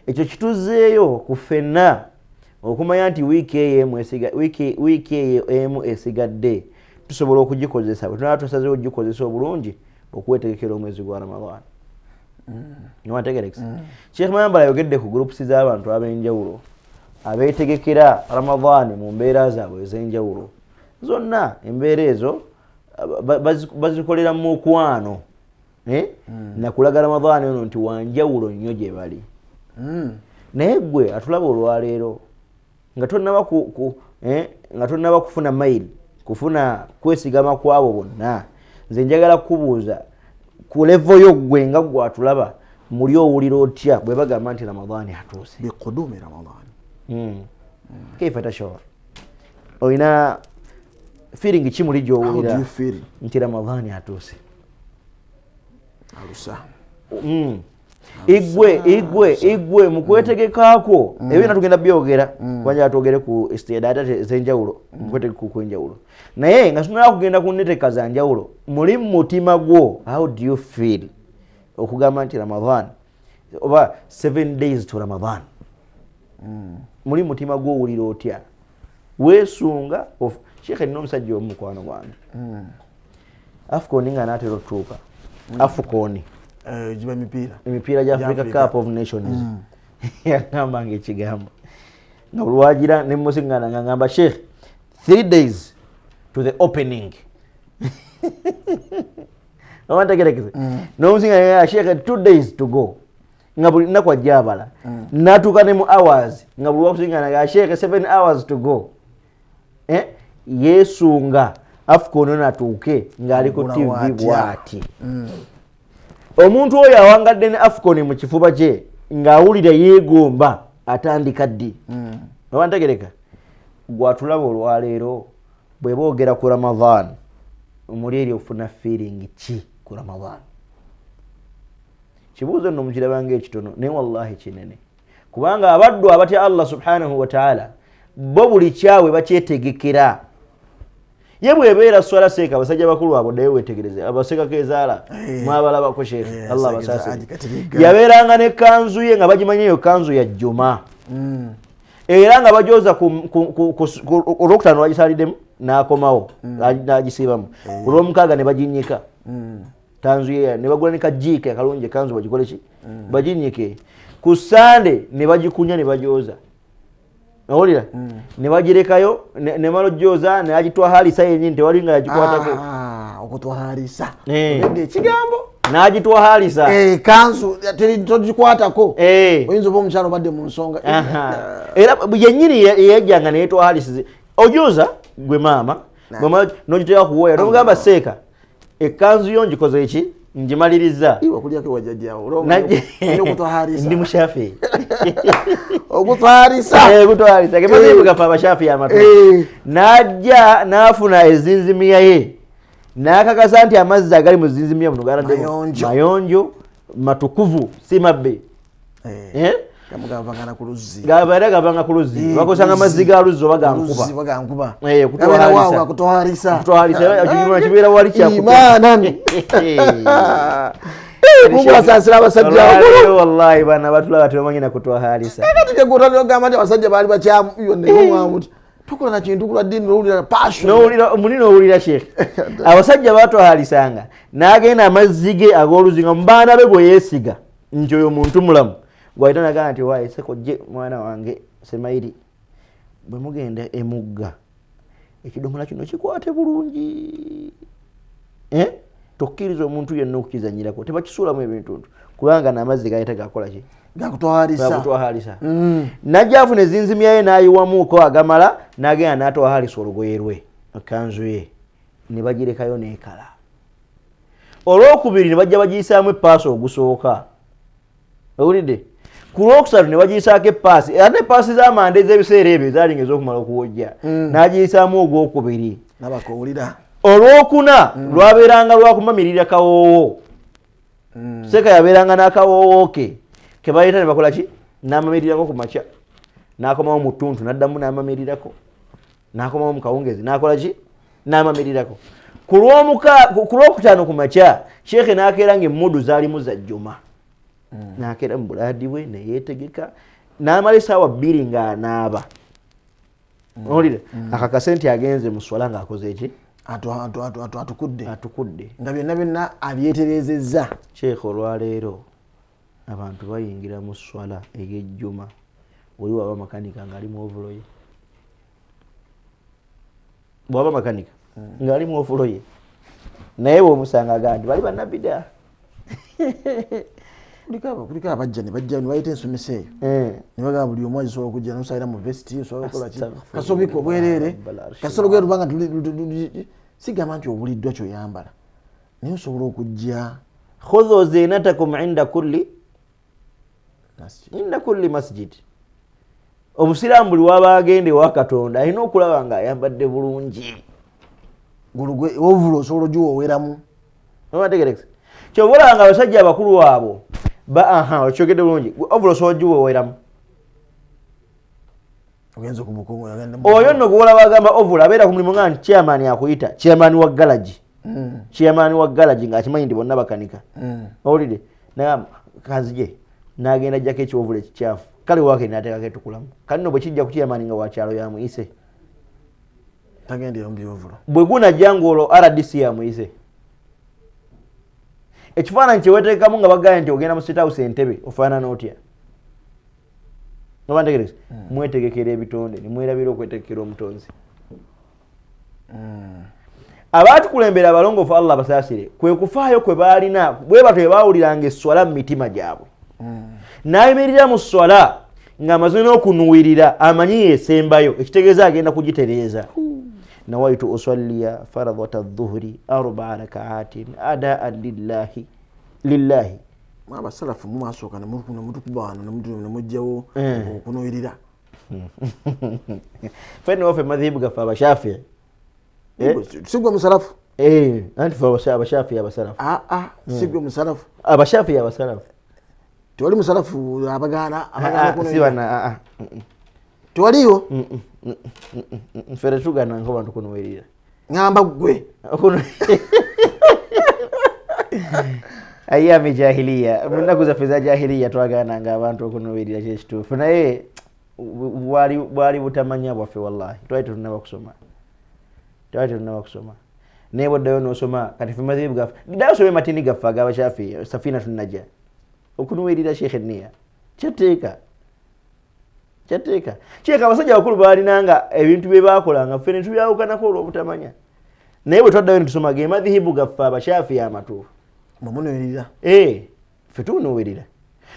Ekyo kituzeeyo ku ffenna okumanya nti wiiki eyo emu esigadde tusobola okugikozesa, bwe tunaba tusazeewo okugikozesa obulungi okwetegekera omwezi gwa Ramadan. Nwategerekesa Sheikh Mayambala ayogedde ku groups z'abantu ab'enjawulo abeetegekera Ramadan mu mbeera zaabwe ez'enjawulo. Zonna embeera ezo bazikolera mu mukwano nakulaga Ramadan ono nti wanjawulo nnyo gye bali. Naye gwe atulaba olwaleero nga tonnaba kufuna maili, kufuna kwesigama kwabo bonna, nze njagala kubuuza ku level yo gwe nga gwe atulaba muli owulira otya bwe bagamba nti Ramadan atuuse? Biqudumi Ramadan. Kaifa tashur? Oyina feeling ki muli gy'owulira nti Ramadan atuuse? Alusa. Igwe mukwetegekaako ebyo natugenda byogera kwanja atogere ku istidada z'enjawulo, mukwetegeka ku enjawulo. Naye nga sunala kugenda ku nneteka za njawulo, muli mu mutima gwo, how do you feel okugamba nti Ramadan oba 7 days to Ramadan? Muli mu mutima gwo owulira otya? Weesunga Sheikh nno omusajja omukwano gwange Afcon nga naatera otuuka Afcon jiba emipiira gya Africa Cup of Nations yagamba ng'ekigambo nga bulwagira ne musingana nga ngamba Sheikh 3 days to the opening awantegerekeze n'omusingana nga Sheikh 2 days to go nga buli nnaku ajja abala natuuka ne mu hours nga buli wakusingana nga Sheikh 7 hours to go yeesunga Afcon natuuke ng'ali ku TV bw'ati. Omuntu oyo awangadde ne Afcon mu kifuba kye ng'awulira yeegomba atandika ddi. Obantegereka gwatulaba olwaleero bwe boogera ku Ramadan omuli eri ofuna feeling ki ku Ramadan? Kibuuzo nno mukiraba ng'ekitono naye wallahi kinene, kubanga abaddu abatya Allah subhanahu wa ta'ala bo buli kyawe bakyetegekera. Ye bwebeera swala seeka abasajja bakulu abo ddayo weetegereze abaseka kezaala mwabalabako Sheikh Allah basaase yabeeranga ne kanzu ye nga bagimanya eyo kanzu ya Juma era nga bajooza olwokutaano bagisaliddemu n'akomawo n'agisiibamu, olw'omukaaga ne baginnyika kanzu ye ne bagula ne kajiika akalungi kanzu bagikole ki baginnyike, ku Sande ne bagikunya ne bajooza nawulira ne bagirekayo ne malojooza ne agitwahalisa yennyini tewali nga yagikwatako okutwahalisa ekigambo n'agitwahalisa kanzu togikwatako oyinza oba omukyalo badde mu nsonga era yennyini yejjanga neyetwahalisize ojooza gwe maama n'ogiteeka kuwooya nomugamba seeka ekanzu yo ngikoze eki ngimaliriza wakulyako wajjajjaawo ndi mushafi okutwalisa gemazibugafa abashafi amatu najja n'afuna ezinzimiya ye n'akakasa nti amazzi agali mu zinzimiya muno galadde mayonjo matukuvu si mabbe gamugavangana ku luzzi gabara gabanga ku luzzi bakosanga mazzi ga luzzi bagankuba kutoharisa kibeera wali kyakusaasira abasajja wallahi bana batulaba tebamanyina kutoharisa gamba nti abasajja baali bakyamu yonneomwamuti tukola na kintu kula dini owulira passion munini owulira sheekh abasajja batwahalisanga n'agenda amazzi ge ag'oluzzi nga mubaana be bwe yeesiga nti oyo muntu mulamu gwayita nagamba nti waaye sekojje mwana wange Semairi bwe mugenda emugga ekidomola kino kikwate bulungi tokkiriza omuntu yenna okukizanyirako tebakisuulamu ebintuntu kubanga n'amazzi gayita gakola ki gakutwahalisa najja afuna ezinzimyaye n'ayiwamuuko agamala n'agenda n'atwahalisa olugoye lwe ekanzu ye ne bagirekayo n'ekala olwokubiri ne bajja bagiyisaamu epaasi ogusooka owulidde ku lwokusatu ne bagiyisaako epaasi ate epaasi z'amanda ez'ebiseera ebyo zaalinga ez'okumala okuwojja n'agiyisaamu ogwokubiri nabakowulira olwokuna lwabeeranga lwakumamirira kawoowo seka yabeeranga n'akawoowo ke kebayita ne bakola ki n'amamirirako ku makya n'akomawo mu ttuntu n'addamu n'amamirirako n'akomawo mu kawungezi n'akola ki n'amamirirako ku lwokutaano ku makya sheekhe n'akeera ng'emmudu zaalimu za jjuma n'akeera mu bulaadi bwe neyeetegeka n'amala essaawa 2 ng'anaaba owulira akakase nti agenze mu swala ng'akoze eki atukudde nga byonna byonna abyeterezezza sheekhe olwaleero abantu bayingira mu swala ey'ejjuma oli waba makanika ng'ali mu ovulo ye bwaba makanika ng'ali mu ovulo ye naye bw'omusanga agandi bali bannabbidaa kuliko abajja ne bajja ne bayita ensomesa eyo ne bagamba buli omu agisobola okujja n'osalira mu vesiti osobola okukola ki kasobika obwereere kasolo ge lubanga sigamba nti obuliddwa kyoyambala naye osobola okujja khudhu zinatakum inda kulli masjid obusiraamu buli waba agende ewa katonda alina okulaba ng'ayambadde bulungi ovulo osobola ogiwooweramu obategerekesa kyoba olaba nga abasajja abakulu abo okyogedde bulungi ovulo osobola ogiwooweramu oyo nno gwe olaba agamba ovulo abeera ku mulimu nga nti chairman akuyita chairman wa galaji ng'akimanyi nti bonna bakanika owulidde kanzije n'agenda ajjako ekyovulo ekikyafu kale wake n'ateekako etukulamu kale nno bwe kijja ku chairman nga wakyalo yamuyise bwe gunajja ng'olwo RDC yamuyise ekifaananyi kyeweteekamu nga bagambye nti ogenda mu State House Entebbe ofaanana otya nobantegereza mwetegekera ebitonde nemwerabira okwetegekera omutonzi abaatukulembera abalongoofu Allah basaasire kwe kufaayo kwe baalina bwe batyo bwe baawuliranga esswala mu mitima gyabwe n'ayimirira mu swala ng'amaze n'okunuwirira amanyi yeesembayo ekitegeeza agenda kugitereeza nawaitu usalliya faradata dhuhri 4 rakaatin adaan lillahi abasalafu mumasooka nemutukubana nemujjawo okunuwirira fene wafe madhibu gaffe abashafii sigwe musalafu anti fe abashafii abasalafu sigwe musalafu abashafii abasalafu tewali musalafu abagana sibana tewaliyo fere tugana nko bantu kunuwirira ngamba gwe ayami jahiliya munaku zaffe za jahiliya twagananga abantu okunuwirira kyekituufu naye bwali butamanya bwaffe wallahi twali tetunaba kusoma naye bwoddayo nosoma kati fe madhibu gaffe ddayo osome matini gaffe agabashafi safina tunajja okunuwirira sheekhe niya kyateeka kyeka abasajja abakulu baalinanga ebintu bye baakolanga ffe ne tubyawukanako olw'obutamanya naye bwe twaddayo netusoma ge madhibu gaffe abashafi amatuufu mumunuwirira ffe tunuwirira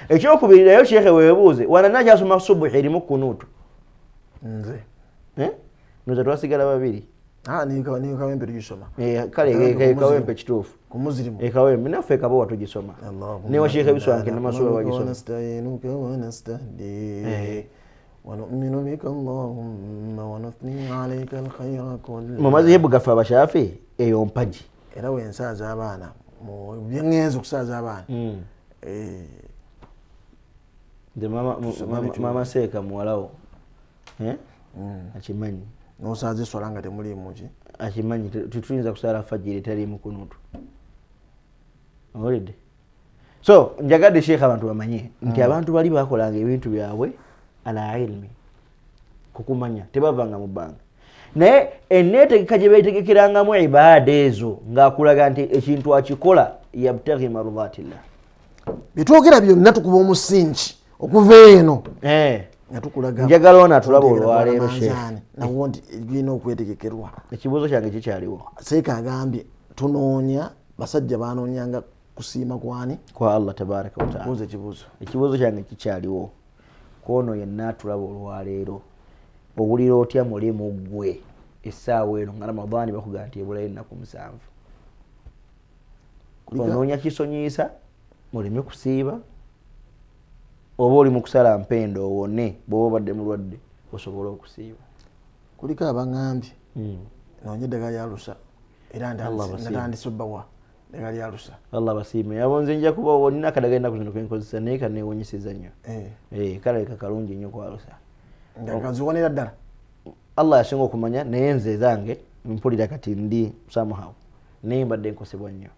ekyokubirirayo sheekhe weebuuze wana nakyasoma subuhi erimu kunuutu nze noza twasigala babiri kawempe tugisoma kale kawempe kituufu kumuzirimu ekawempe naffe ekabowa tugisoma newa sheekhe biswanke namasula bagisoma ونؤمن بك اللهم ونثني عليك الخير كله mu mazhibu gaffe abashaafi eyo mpaji era wensaaza abaana byengenza okusaaza abaana nze mama seeka muwalawo akimanyi nosaze swala nga temulimu ki akimanyi tetuyinza kusala fajiri talimu kunutu owulidde so njagadde sheekh abantu bamanye nti abantu bali bakolanga ebintu byabwe ala ilmi kukumanya tebavanga mu bbanga naye enneetegeka gye beetegekerangamu ibaada ezo ng'akulaga nti ekintu akikola yabtaghi mardatillah byetwogera byonna tukuba omusingi okuva eno nga tukulaga njagala ono atulaba olwaleero sheekh nawo nti birina okwetegekerwa ekibuuzo kyange kikyaliwo seeka agambye tunoonya basajja banoonyanga kusiima kwani kwa Allah tabaraka wa taala ekibuuzo kyange kikyaliwo kwono yenna atulaba olwaleero owulira otya mulimu gwe essaawa eno nga ramadaani bakugamba nti ebulayo ennaku 7 onoonya kisonyiisa muleme kusiiba oba oli mu kusala mpendo owone bw'oba obadde mulwadde osobole okusiiba kuliko abaŋambye noonye eddagala lya lusa era natandisubbawa eddagala lya lusa Allah basiime abo nze nja kuba olina akadaga ennaku zino kenkozesa naye kaneewonyeseza nnyo kalabika kalungi nnyo kwa lusa kaziwonera ddala Allah yasinga okumanya naye nze zange mpulira kati ndi somehow naye mbadde nkosebwa nnyo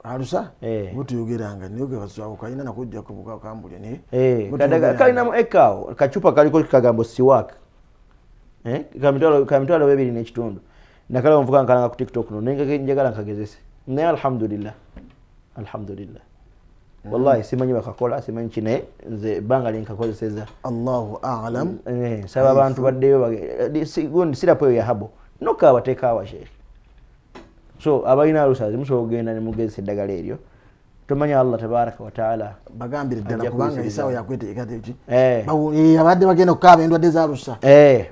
alusa butuyogeranga niyogerawo kalina nakujja kambulya naye kalinamu ekaawo kacupa kaliko kagambo siwak kamitwalo 2.5 nakala nvuga nkalanga ku TikTok no naye njagala nkagezese naye alhamdulillah wallahi simanyi bakakola simanyi kine nze banga linkakozeseza Allahu a'lam saba abantu baddeyo gundi sirapo ya habo noka bateka wa sheikh so abayina alusazi muso ogenda ne mugezesa eddagala eryo tomanya Allah tabaraka wa taala bagambire ddala kubanga isawo yakwetegekate ki abadde bagenda okukaaba endwadde za lusa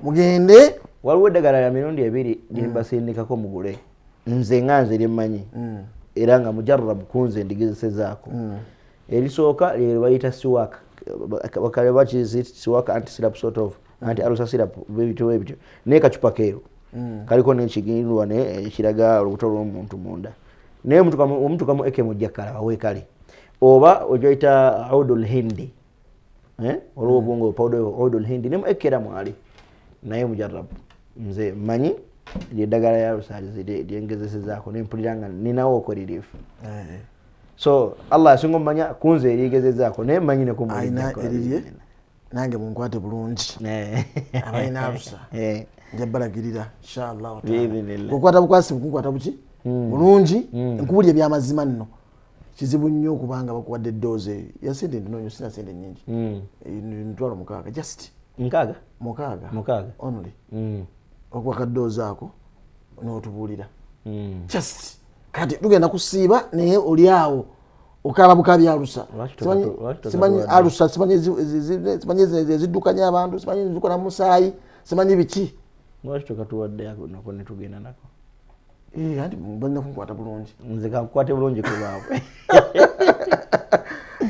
mugende waliwo eddagala lya mirundi 2 limbasindikako mugule nze nganze limanyi era nga mujarrab kunze ndigezesezaako erisooka lye bayita siwak bakale bakizi siwak anti syrup sort of anti alusa syrup bityo naye kacupa keero kaliko n'ekigirwa ne ekiraga olubuto lw'omuntu munda naye omuntu kamu eke mujjakala awe kali oba ojoyita udul hindi olwo obwongo powder udul hindi nemu ekera mwali naye mujarrab nze manyi lyeddagala ya lusaalizi lyengezesezaako nempulira nga ninawo okolirifu so Allah asinga omumanya kunze eryegezezaako naye manyi nekumulina erirye nange munkwate bulungi abalina alusa njabalagirira inshallah kukwata bukwasibu kunkwata buki bulungi nkubulya ebyamazima nno kizibu nnyo okubanga bakuwadde eddoozi ya sente ndinonyo sina sente nnyingi mitwalo 6 just 6 only okwaka ddoozi ako n'otubuulira just kati tugenda kusiiba naye oli awo okaba bukabya alusa simanyi alusa simanyi eziddukanya abantu simanyi ezikola musaayi simanyi biki lwaki tokatuwadde nako ne tugenda nako anti balina kunkwata bulungi nze kankukwate bulungi ku baabwe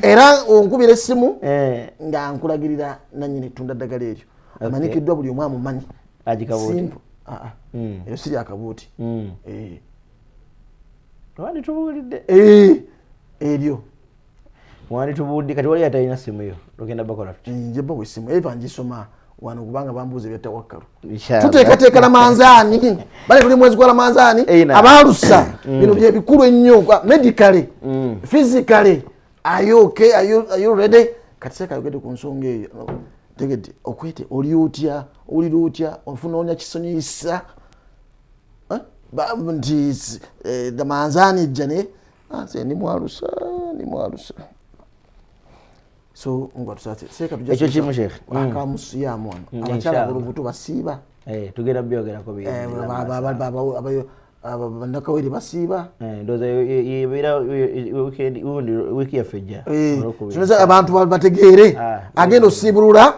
era onkubira essimu nga nkulagirira nannyini tunda ddagala eryo amanyikiddwa buli omu amumanyi agikabuuti eyo siri akabuuti wanditubuulidde eryo wanditubuulidde kati wali atalina simu yo togenda bakola tuti nje bawa essimu eva ngisoma wano kubanga bambuuza ebyatawakkalu tuteekateeka lamanzaani bale tuli mwezi gwa lamanzaani abalusa bino bye bikulu ennyo medically physically are you okay are you ready kati seka yogedde ku nsonga eyo tegedde okwete oli otya olira otya ofuna onya kisonyisa nti lamanzaani jjane nze ndi mwalusa so ngwatusate seka tujja ekyo kimu sheikh akamusiyamu wano abakyala bulubuto basiiba tugenda byogerako bannakawere basiiba ndooza yebeera wiiki yaffe ejja abantu bategeere agenda osiibulula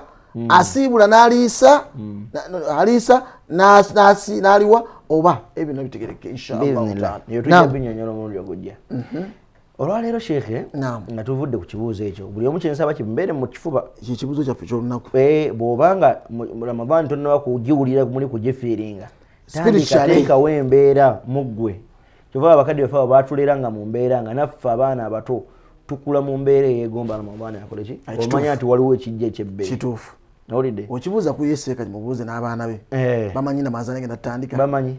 asiibula n'aliisa n'aliwa oba ebyo nabitegereke inshallah tujja binyonyola omulundi ogujja olwaleero sheekhe nga tuvudde ku kibuuzo ekyo buli omu kyensaba kimbeere mu kifuba ekibuuzo kyaffe kyolunaku bw'obanga ramadaani tonnawa kugiwulira muli kugifiiringa tandikateekawo embeera mu ggwe kyova abakadde baffe abo baatuleera nga mu mbeera nga naffe abaana abato tukula mu mbeera eyegomba Ramadhan akole ki omanya nti waliwo ekijja ekyebbeeyi kituufu owulidde okibuuza ku Yesu eka mubuuze n'abaana be bamanyi Ramadhan agenda tutandika bamanyi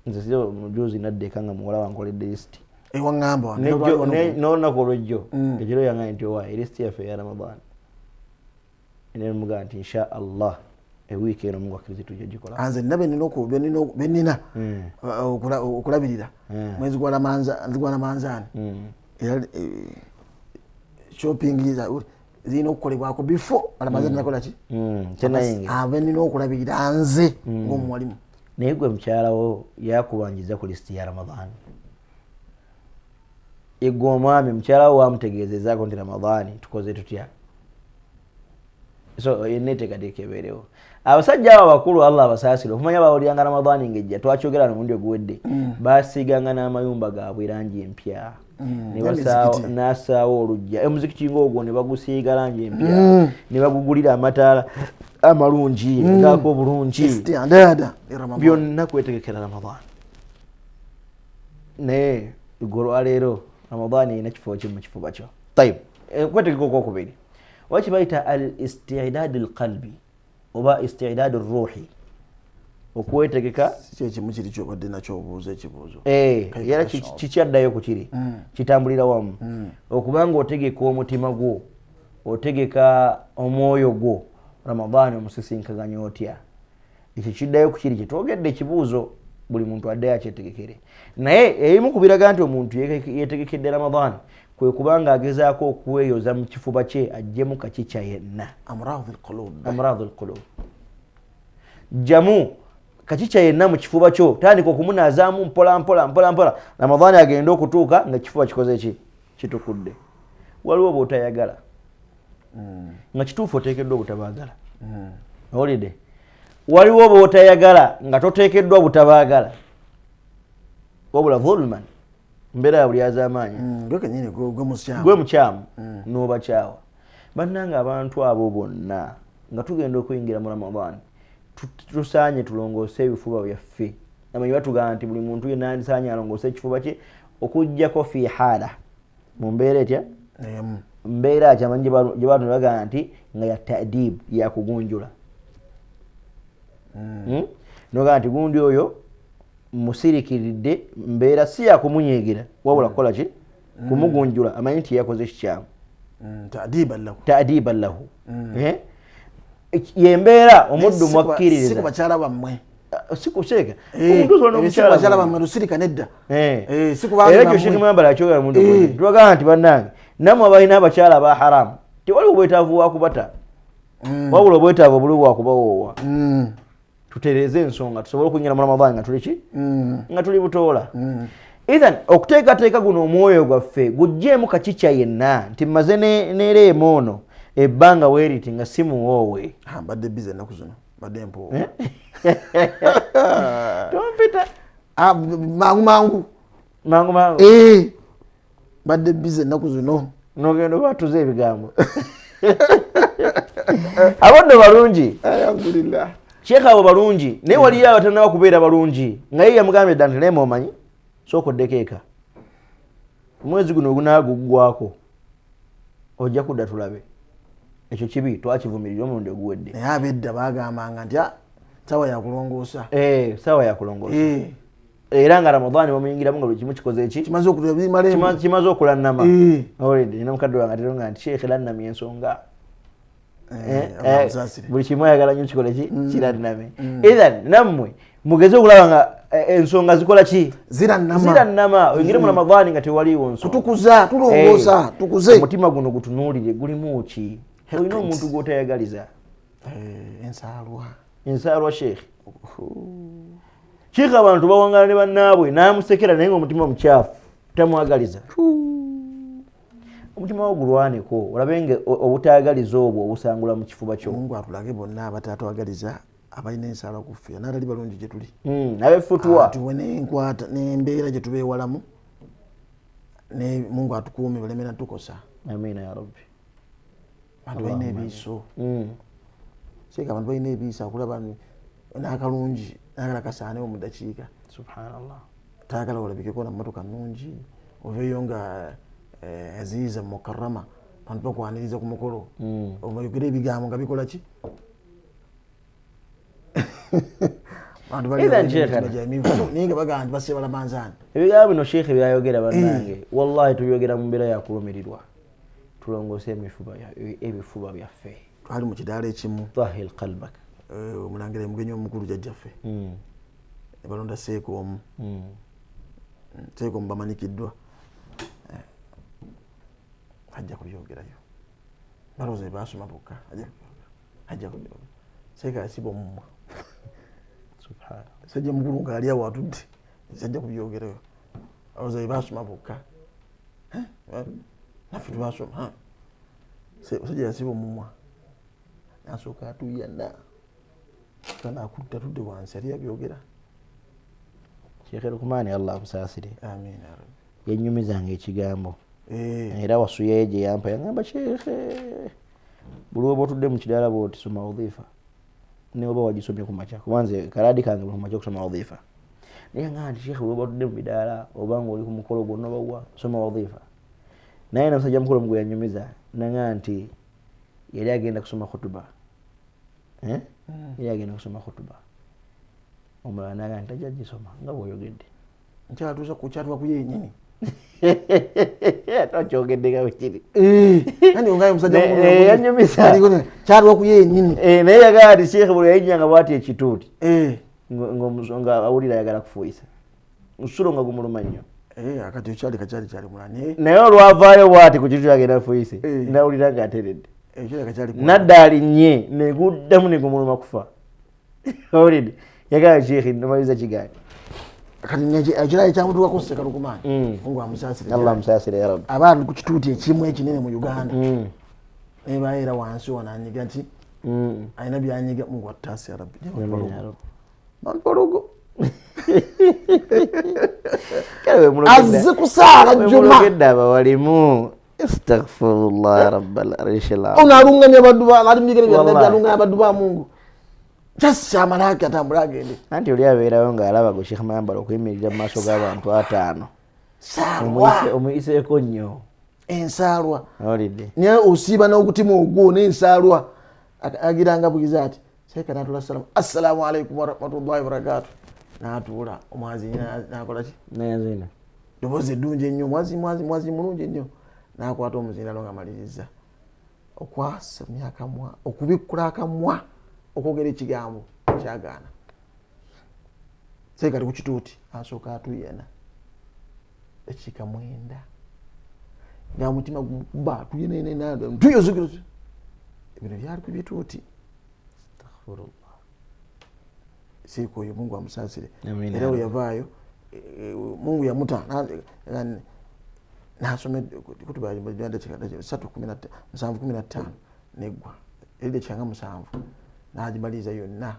nze sio mujuzi naddeeka nga muwala wankoledde lisiti ewaŋŋamba n'olunaku olwejjo ekiro yangaye nti owa lisiti yaffe ya Ramadhan nemugaa nti insha Allah ewiiki eno Mungu akkirize tujja gikola anze nina benina okulabirira mwezi gwa Ramadhan era shopping zirina okukolebwako before Ramadhan nakola ki benina okulabirira nze ng'omuwalimu naye gwe mukyalawo yakubanjiza ku lisiti ya Ramadhan egwe omwami mukyalawo wamutegeezezaako nti Ramadhan tukoze tutya so enneteekateeka ebeerewo abasajja abo abakulu Allah abasaasire okumanya bawulyanga Ramadhan ng'ejja twakyogera n'omundi oguwedde baasiiganga n'amayumba gaabwe langi empya n'asaawo olujja omuzikiti ng'ogwo ne bagusiiga langi empya ne bagugulira amataala amalungi gaako obulungi byonna kwetegekera Ramadhan naye olwaleero Ramadhan erina kifo ki mu kifuba kyo tayib kwetegeka okwokubiri waki bayita al isti'dad al qalbi oba isti'dad al ruhi okwetegeka kimu kiri kyobadde nakyo obuuza ekibuuzo era kikyaddayo ku kiri kitambulira wamu okubanga otegeka omutima gwo otegeka omwoyo gwo Ramadhan omusisinkaganya otya ekyo kiddayo ku kiri kyetwogedde ekibuuzo buli muntu addayo akyetegekere naye ebimu kubiraga nti omuntu yetegekedde Ramadhan kwe kubanga agezaako okweyoza mu kifuba kye ajjemu kakica yenna amradul qulub jamu kakica yenna mu kifuba kyo tandika okumunazaamu mpola Ramadhan agenda okutuuka nga kifuba kikoze ki kitukudde waliwo oba otayagala nga kituufu oteekeddwa obutabaagala owulidde waliwo oba otayagala nga toteekeddwa butabaagala wabula zulman mbeera ya buli az'amaanyi gwe mukyamu n'obakyawa bannanga abantu abo bonna nga tugenda okuyingira mu Ramadhan tusaanye tulongoose ebifuba byaffe amanyi batugamba nti buli muntu yenna andisaanye alongoose ekifuba kye okuggyako fi haala mu mbeera etya mbeera kyamanyi gye bantu bagamba nti nga ya ta'dib yakugunjula nogamba nti gundi oyo musirikiridde mbeera si yakumunyiigira wabula kukola ki kumugunjula amanyi nti yakoze kikyamu ta'diban lahu yembeera omuddu mwakkiririza si ku bakyala bammwe sikuseeka omuntu osobola omukyala bammwe lusirika nedda era ekyo shekimwambala akyogera mundu tubagamba nti bannange nammwe abalina abakyala ba haramu tewali obwetaavu wakubata wabula obwetaavu obuli bwakubawoowa tutereeze ensonga tusobole okunyira mu Ramadhan nga tuli ki nga tuli butoola ethan okuteekateeka guno omwoyo gwaffe gugjeemu kakica yenna nti mmaze nereemu ono ebbanga weeriti nga simuwoowe mbadde bize ennaku zino badde mpoowo tompita mangu badde bize ennaku zino nogenda obatuza ebigambo abodde balungi alhamdulillah Sheikh abo balungi naye waliyo abatannaba kubeera balungi nga ye yamugambye dda nti naye omanyi sooka oddekeeka omwezi guno ogunaaguggwako ojja kudda tulabe ekyo kibi twakivumirira omulundi oguwedde naye abedda bagambanga nti sawa yakulongoosa sawa yakulongoosa era nga Ramadhan bamuyingiramu nga buli kimu kikoze eki kimaze okulannama already nina mukadde wange ateronga nti Sheikh lannamye ensonga buli kimu ayagala nnyo kikole ki kiranname ethan nammwe mugeze okulaba nga ensonga zikola ki zirannama oyingire mu Ramadhan nga tewaliiwo nsonga tutukuza tulongoosa tukuze omutima guno gutunuulire gulimu ki olina omuntu gw'otayagaliza ensaalwa Sheikh Sheikh abantu bawangala ne bannaabwe n'amusekera naye ng'omutima mukyafu tamwagaliza omutima ogulwaneko olabenge obutayagaliza obwo obusangula mu kifuba kyo Mungu atulage bonna abatatwagaliza abalina ensala kuffe n'atali balungi gye tuli abefutwa tuwe n'enkwata n'embeera gye tubeewalamu ne Mungu atukuume balemera tukosa amina ya rabbi abantu balina ebiiso seeka abantu balina ebiiso akulaba n'akalungi n'agala kasaanewo mu ddakiika subhanallah taagala olabikeko na mmotoka nnungi oveyo nga Aziza Mukarrama bantu bakwaniriza ku mukolo obayogera ebigambo nga bikola ki bantu bali ninga bagandi basebala manzani ebigambo bino sheekhe byayogera bannange wallahi tubyogera mu mbeera yakulumirirwa tulongose ebifuba byaffe twali mu kidaala ekimu tahil qalbak omulangira mugenyi omukulu jjajjaffe balonda Seekoomu Seekoomu bamanikiddwa ajja kubyogerayo balowooza basoma bokka ajja kubyogera Seeka yasiba omumwa subhana sajja mukulu nga ali awo atudde ajja kubyogerayo balowooza basoma bokka naffe tubasoma sajja yasiba omumwa nasooka atuyana kana akutta tudde wansi ali abyogera Sheikh Lukumani Allah amusaasire amin yennyumizanga ekigambo era wasuyaye gye yampa yangamba Sheikhe buli oba otudde mu kidaala bwoti soma wadhifa ne oba wagisomye ku makya kubanze kaladi kange ku makya kusoma wadhifa naye nga nti Sheikhe buli oba otudde mu bidaala oba ng'oli ku mukolo gwonna obawa soma wadhifa naye namusajja mukolo mugwe yanyumiza nanga nti yali agenda kusoma khutuba yali agenda kusoma khutuba omulala naga nti tajja gisoma nga bw'oyogedde nkyatuusa ku kyatuba ku yennyini twakyogedde nga bwekiri kandi ongayo musajja yanyumisa kyatuba ku yennyini naye yagala nti Sheikhe buli yayinyanga bwati ekituuti nga awulira ayagala kufuuyisa nsulo nga gumuluma nnyo akati ekyali kakyali mulane naye olwavaayo bwati ku kitu agenda afuuyise nawulira nga ateredde nadda alinnye neguddamu negumuluma kufa awulidde yagala Sheikhe namaliza kigaali kati ekirala ekyamutuukako Seeka Lukumani Mungu amusaasire Allah amusaasire ya Rabbi abaali ku kituuti ekimu ekinene mu Uganda naye baayera wansi wananyiga nti alina byanyiga Mungu attaasi ya Rabbi mampologo azze kusaala jjuma mulogedde abawalimu astaghfirullah ya rabbal arshil azim ono alungamya abaddu ba ali migere byonna alungamya abaddu ba Mungu just amalaki atambula agende anti oli abeerayo ng'alaba gwe Sheikh Mayambala okuyimirira mu maaso g'abantu 5 omuyiseeko nnyo ensaalwa awulidde naye osiiba n'ogutima ogwo n'ensaalwa agiranga bugiza ati Sheikh natula assalamu alaikum warahmatullahi wabarakatuh n'atuula omwazi n'akola ki nayazina ddoboozi eddungi ennyo mwazi mulungi ennyo n'akwata omuzindalo ng'amaliriza okwasa myakamwa okubikkula akamwa okwogera ekigambo kyagaana Seeka ali ku kituuti asooka atuyana ekiika 9 nga mutima gukuba atuyana tuyozukiro ebino byali ku bituuti astaghfirullah Seeka oyo Mungu amusaasire era we yavaayo Mungu yamuta nasome kutuba bajanda kikada 7:15 negwa elde kyanga 7 n'agimaliza yonna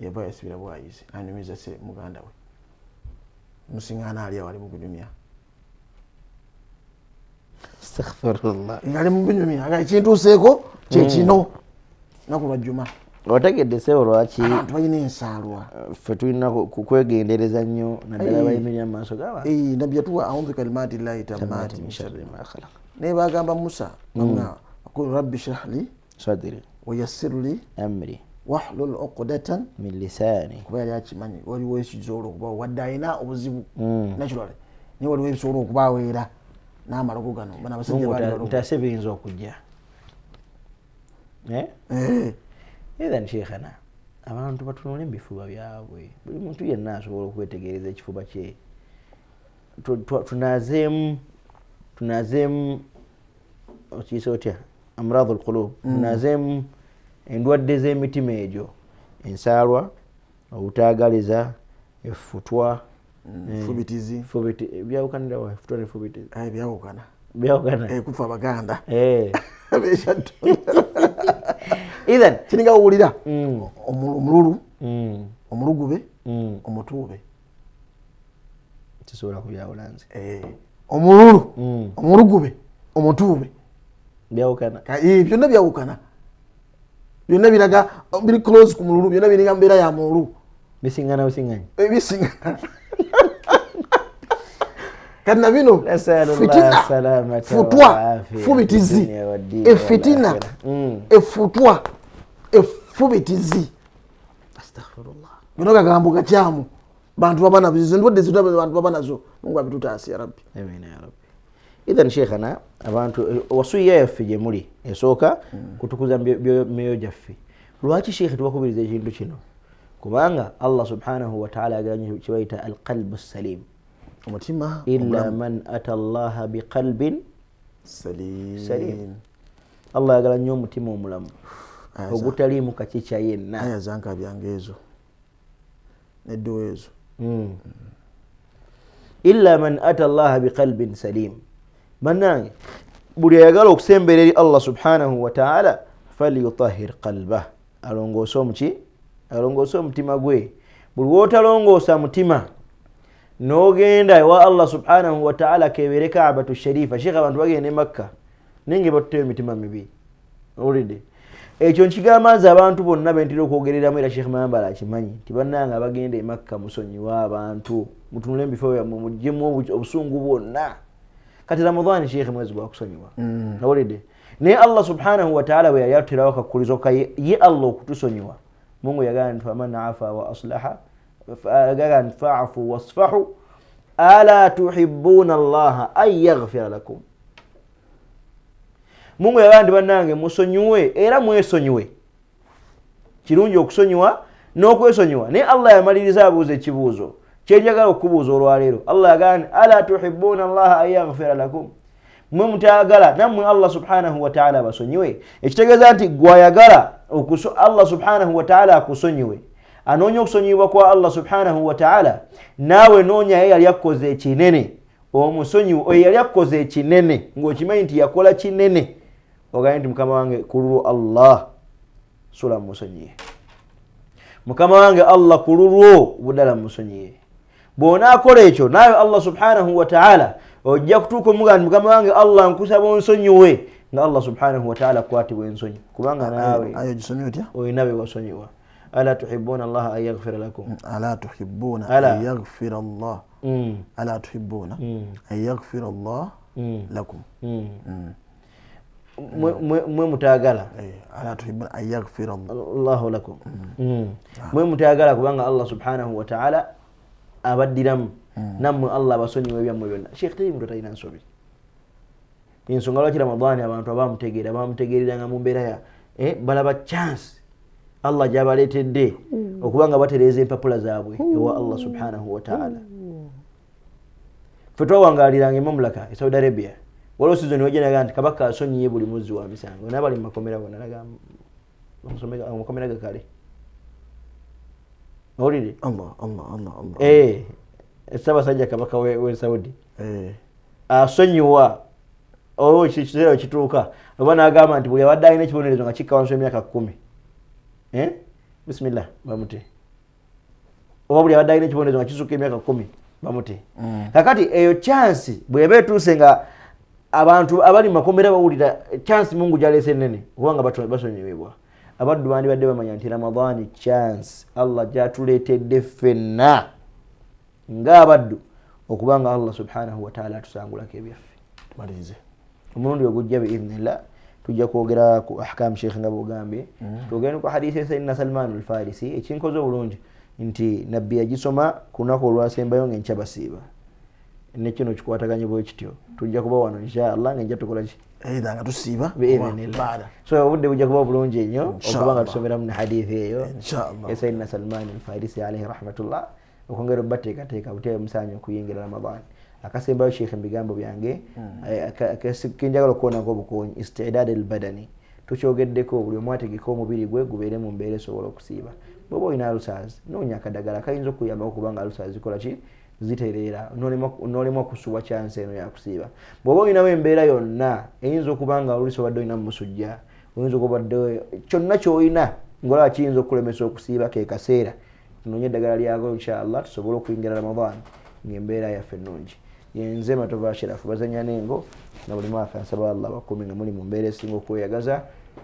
yavaayo asibira bwayizi anyumiza se muganda we musiŋŋaana ali awali mu kunyumya astaghfirullah ngali mu kunyumya nga ekintuuseeko kyekino naku lwajjuma otegedde sewo lwaki abantu balina ensaalwa ffe tulina kwegendereza nnyo naddala bayimirira mu maaso g'abantu nabbi yatuwa audhu kalimati llahi tammati min sharri ma khalaq naye bagamba Musa aqul rabbi shrah li sadri wayassir li amri wahlul uqdatan min lisani kuba yali akimanyi waliwo ekisobola okubaawo wadde alina obuzibu naturally naye waliwo ebisobola okubaawo era n'amalogo gano bana abasajja ntase biyinza okujja then Sheikhana abantu batunule ebifuba byabwe buli muntu yenna asobola okwetegereza ekifuba kye tunazeemu okiyisa otya amradul qulub tunazeemu endwadde z'emitima egyo ensaalwa obutaagaliza effutwa fubitizi byawukanira wa effutwa ne fubitizi byawukana kufa abaganda Ethan kiringa owulira omululu omulugube omutuube kisobola kubyawula nze omululu omulugube omutuube byawukana byonna byawukana byonna biraga biri close ku mululu byonna biringa mbeera ya mululu bisingana businganya bisingana kana bino fitina futwa fubitizi efitina efutwa efubitizi astaghfirullah bino kagambo kachamu bantu babana bizo ndode zito bantu babana zo Mungu abitutasi ya rabbi amen ya rabbi idhan sheikhana abantu wasuya yafije muri esoka kutukuza myoyo jaffe lwaki sheikh twakubiriza ekintu kino kubanga Allah subhanahu wa ta'ala aganye kibaita alqalbu salim umutima illa man ata Allah biqalbin salim Allah agala nnyo omutima omulamu ogutaliimu kakica yenna aya zanka byangezo nedoezo illa man ata Allah biqalbin salim manange buli ayagala okusembera eri Allah subhanahu wa ta'ala falyutahhir qalbah alongoosa omuki alongoosa omutima gwe buli wootalongoosa mutima n'ogenda ewa Allah subhanahu wa ta'ala kebeere Kaabatu Sharifa sheikh abantu bagenda e Makka ninge batteyo emitima mibi olidde ekyo nkigamba nze abantu bonna bentera okwogereramu era Sheikh Mayambala akimanyi nti bannanga bagenda e Makka musonyiwa abantu mutunule ebifo byammwe muggyemu obusungu bwonna kati Ramadhani Sheikh mwezi gwa kusonyiwa olidde naye Allah subhanahu wa ta'ala bwe yali aterawo akakulizo ka ye Allah okutusonyiwa Mungu yagamba nti faman afa wa aslaha agaga fa'fu wasfahu ala tuhibbuna Allah ay yaghfira lakum Mungu yagamba nti bannange musonyiwe era mwesonyiwe kirungi okusonyiwa n'okwesonyiwa naye Allah yamaliriza abuuza ekibuuzo kyenjagala okubuuza olwaleero Allah yagamba ala tuhibbuna Allah ay yaghfira lakum mwe mutayagala nammwe Allah subhanahu wa ta'ala basonyiwe ekitegeeza nti gwayagala Allah subhanahu wa ta'ala akusonyiwe anoonya okusonyibwa kwa Allah subhanahu wa ta'ala naawe noonya ye yali akoze ekinene omusonyiwo oyo yali akoze ekinene ng'okimanyi nti yakola kinene ogaye nti mukama wange kululu Allah sula musonyiye mukama wange Allah kululwo budala musonyiye bw'onaakola ekyo naawe Allah subhanahu wa ta'ala ojja kutuuka omugamba nti mukama wange Allah nkusaba onsonyiwe nga Allah subhanahu wa ta'ala akwatibwa ensonyi kubanga naawe ayo gisomye otya oyina be wasonyiwa ala tuhibbuna Allah an yaghfira lakum ala tuhibbuna an yaghfira Allah ala tuhibbuna an yaghfira Allah lakum mwe mutagala ala tuhibbuna an yaghfira Allah lakum mwe mutagala kubanga Allah subhanahu wa ta'ala abaddiramu nammwe Allah basonyiwe byammwe byonna Sheikh teri muntu talina nsobi ensonga lwaki Ramadhani abantu abamutegereranga mu mbeera ya balaba chance Allah gyabaleetedde okubanga batereeza empapula zaabwe ewa Allah subhanahu wa ta'ala ffe twawangaaliranga emamulaka e Saudi Arabia waliwo sizoni wajanaga nti kabaka asonyiye buli muzzi wa misango nabali mu makomera bonna naga amakomera gakale owulire Ssaabasajja kabaka we Saudi asonyiwa owo kiseera kituuka oba n'agamba nti buli abadde alina ekibonerezo nga kikka wansi w'emyaka 10 bismillah bamute oba buli abadde alina ekibonerezo nga kisukka emyaka 10 bamute kakati eyo chance bw'eba etuuse nga abantu abali mu makomera bawulira chance Mungu gyaleese ennene kubanga basonyiwebwa abaddu bandibadde bamanya nti Ramadhani chance Allah gyatuleetedde ffenna ng'abaddu okubanga Allah subhanahu wa ta'ala atusangulako ebyaffe tumalirize omulundi ogujja biidhnillah tujja kwogera ku ahkam sheikh nga bwogambye twogere ku hadithi ya Sayyidina Salman al-Farisi ekinkoze obulungi nti nabbi yagisoma ku lunaku olwasembayo ng'enkya basiiba nekino kikwataganye bwe kityo tujja kuba wano inshallah ng'enkya tukola ki either nga tusiiba biidhnillah so obudde bujja kuba bulungi ennyo okubanga tusomeramu ne hadithi eyo ya Sayyidina Salman al-Farisi alayhi rahmatullah okwongera obbateekateeka buteebe musaanya okuyingira Ramadhani akasembayo sheikh mbigambo byange kinjagala okuwona ng'obukonyi istidad al-badani tukyogeddeko buli omu ategeka omubiri gwe gubeere mu mbeera esobola okusiiba bw'oba olina alusaazi noonya akadagala kayinza okuyambako kubanga alusaazi zikola ki zitereera n'olemwa kusuwa chance eno yakusiiba bw'oba olinawo embeera yonna eyinza okuba nga oluusi obadde olina musujja oyinza okubadde kyonna ky'olina ng'olaba kiyinza okukulemesa okusiiba ke kaseera noonya eddagala lyako inshallah tusobole okuyingira Ramadhani ng'embeera yaffe ennungi yenze Matovu Ashrafu bazanya nengo na buli mwaka nsaba Allah bakumi nga muli mu mbeera esinga okweyagaza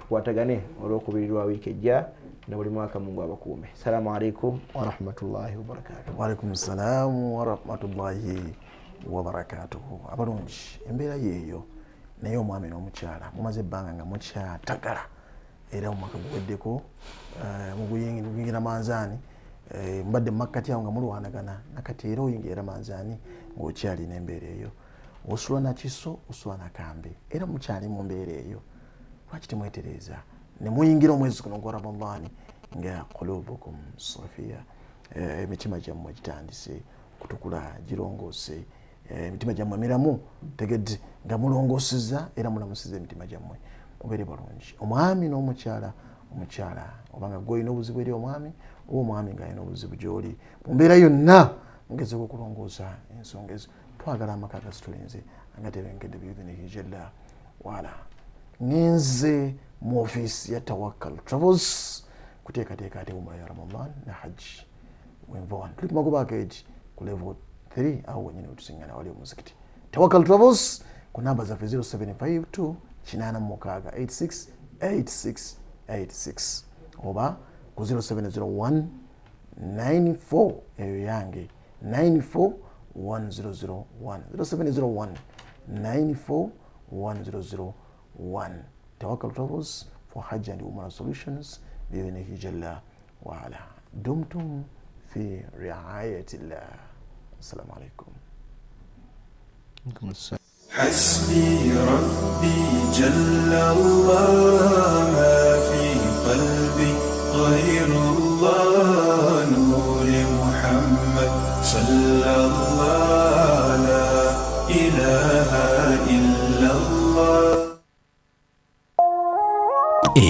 kwatagane olw'okubirirwa wiiki ejja na buli mwaka Mungu abakuume. Assalamu alaikum wa rahmatullahi wa barakatuh. Wa alaikum assalam wa rahmatullahi wabarakatuhu. Abalungi, embeera yeeyo naye omwami n'omukyala mumaze ebbanga nga mukyatagala era omwaka guweddeko muguyingira manzaani mbadde mumakkati awo nga mulwanagana nakati era oyingira manzaani ng'okyalina embeera eyo osula nakiso osula nakambe era mukyali mu mbeera eyo lwaki temwetereeza ne muyingira omwezi guno gwa Ramadani nga qulubukum safiya emitima gyammwe gitandise kutukula girongoose emitima gyammwe miramu tegedde nga mulongoosezza era mulamusiza emitima gyammwe mubeere balungi. Omwami n'omukyala, omukyala obanga gwe olina obuzibu eri omwami oba omwami ng'alina obuzibu gy'oli mu mbeera yonna mugezeeko okulongoosa ensonga ezo. Twagala amaka gasitulinze agatebenkedde biibinihijalla wala ngenze mu ofiisi ya Tawakkal Travels kuteekateeka ate umra ya Ramadan na hajji wenva wano tuli ku magoba akeegi ku level 3 awo wenyini wetusingana wali omuzikiti. Tawakkal Travels ku namba zaffe 0752 86 oba ku 0701 94 eyo yange 94 1001 0701 94 1001. Tawakkal Travels for Hajj and Umrah solutions بإذنه جل وعلا. دمتم في رعاية الله. السلام عليكم. حسبي ربي جل الله ما في قلبي غير الله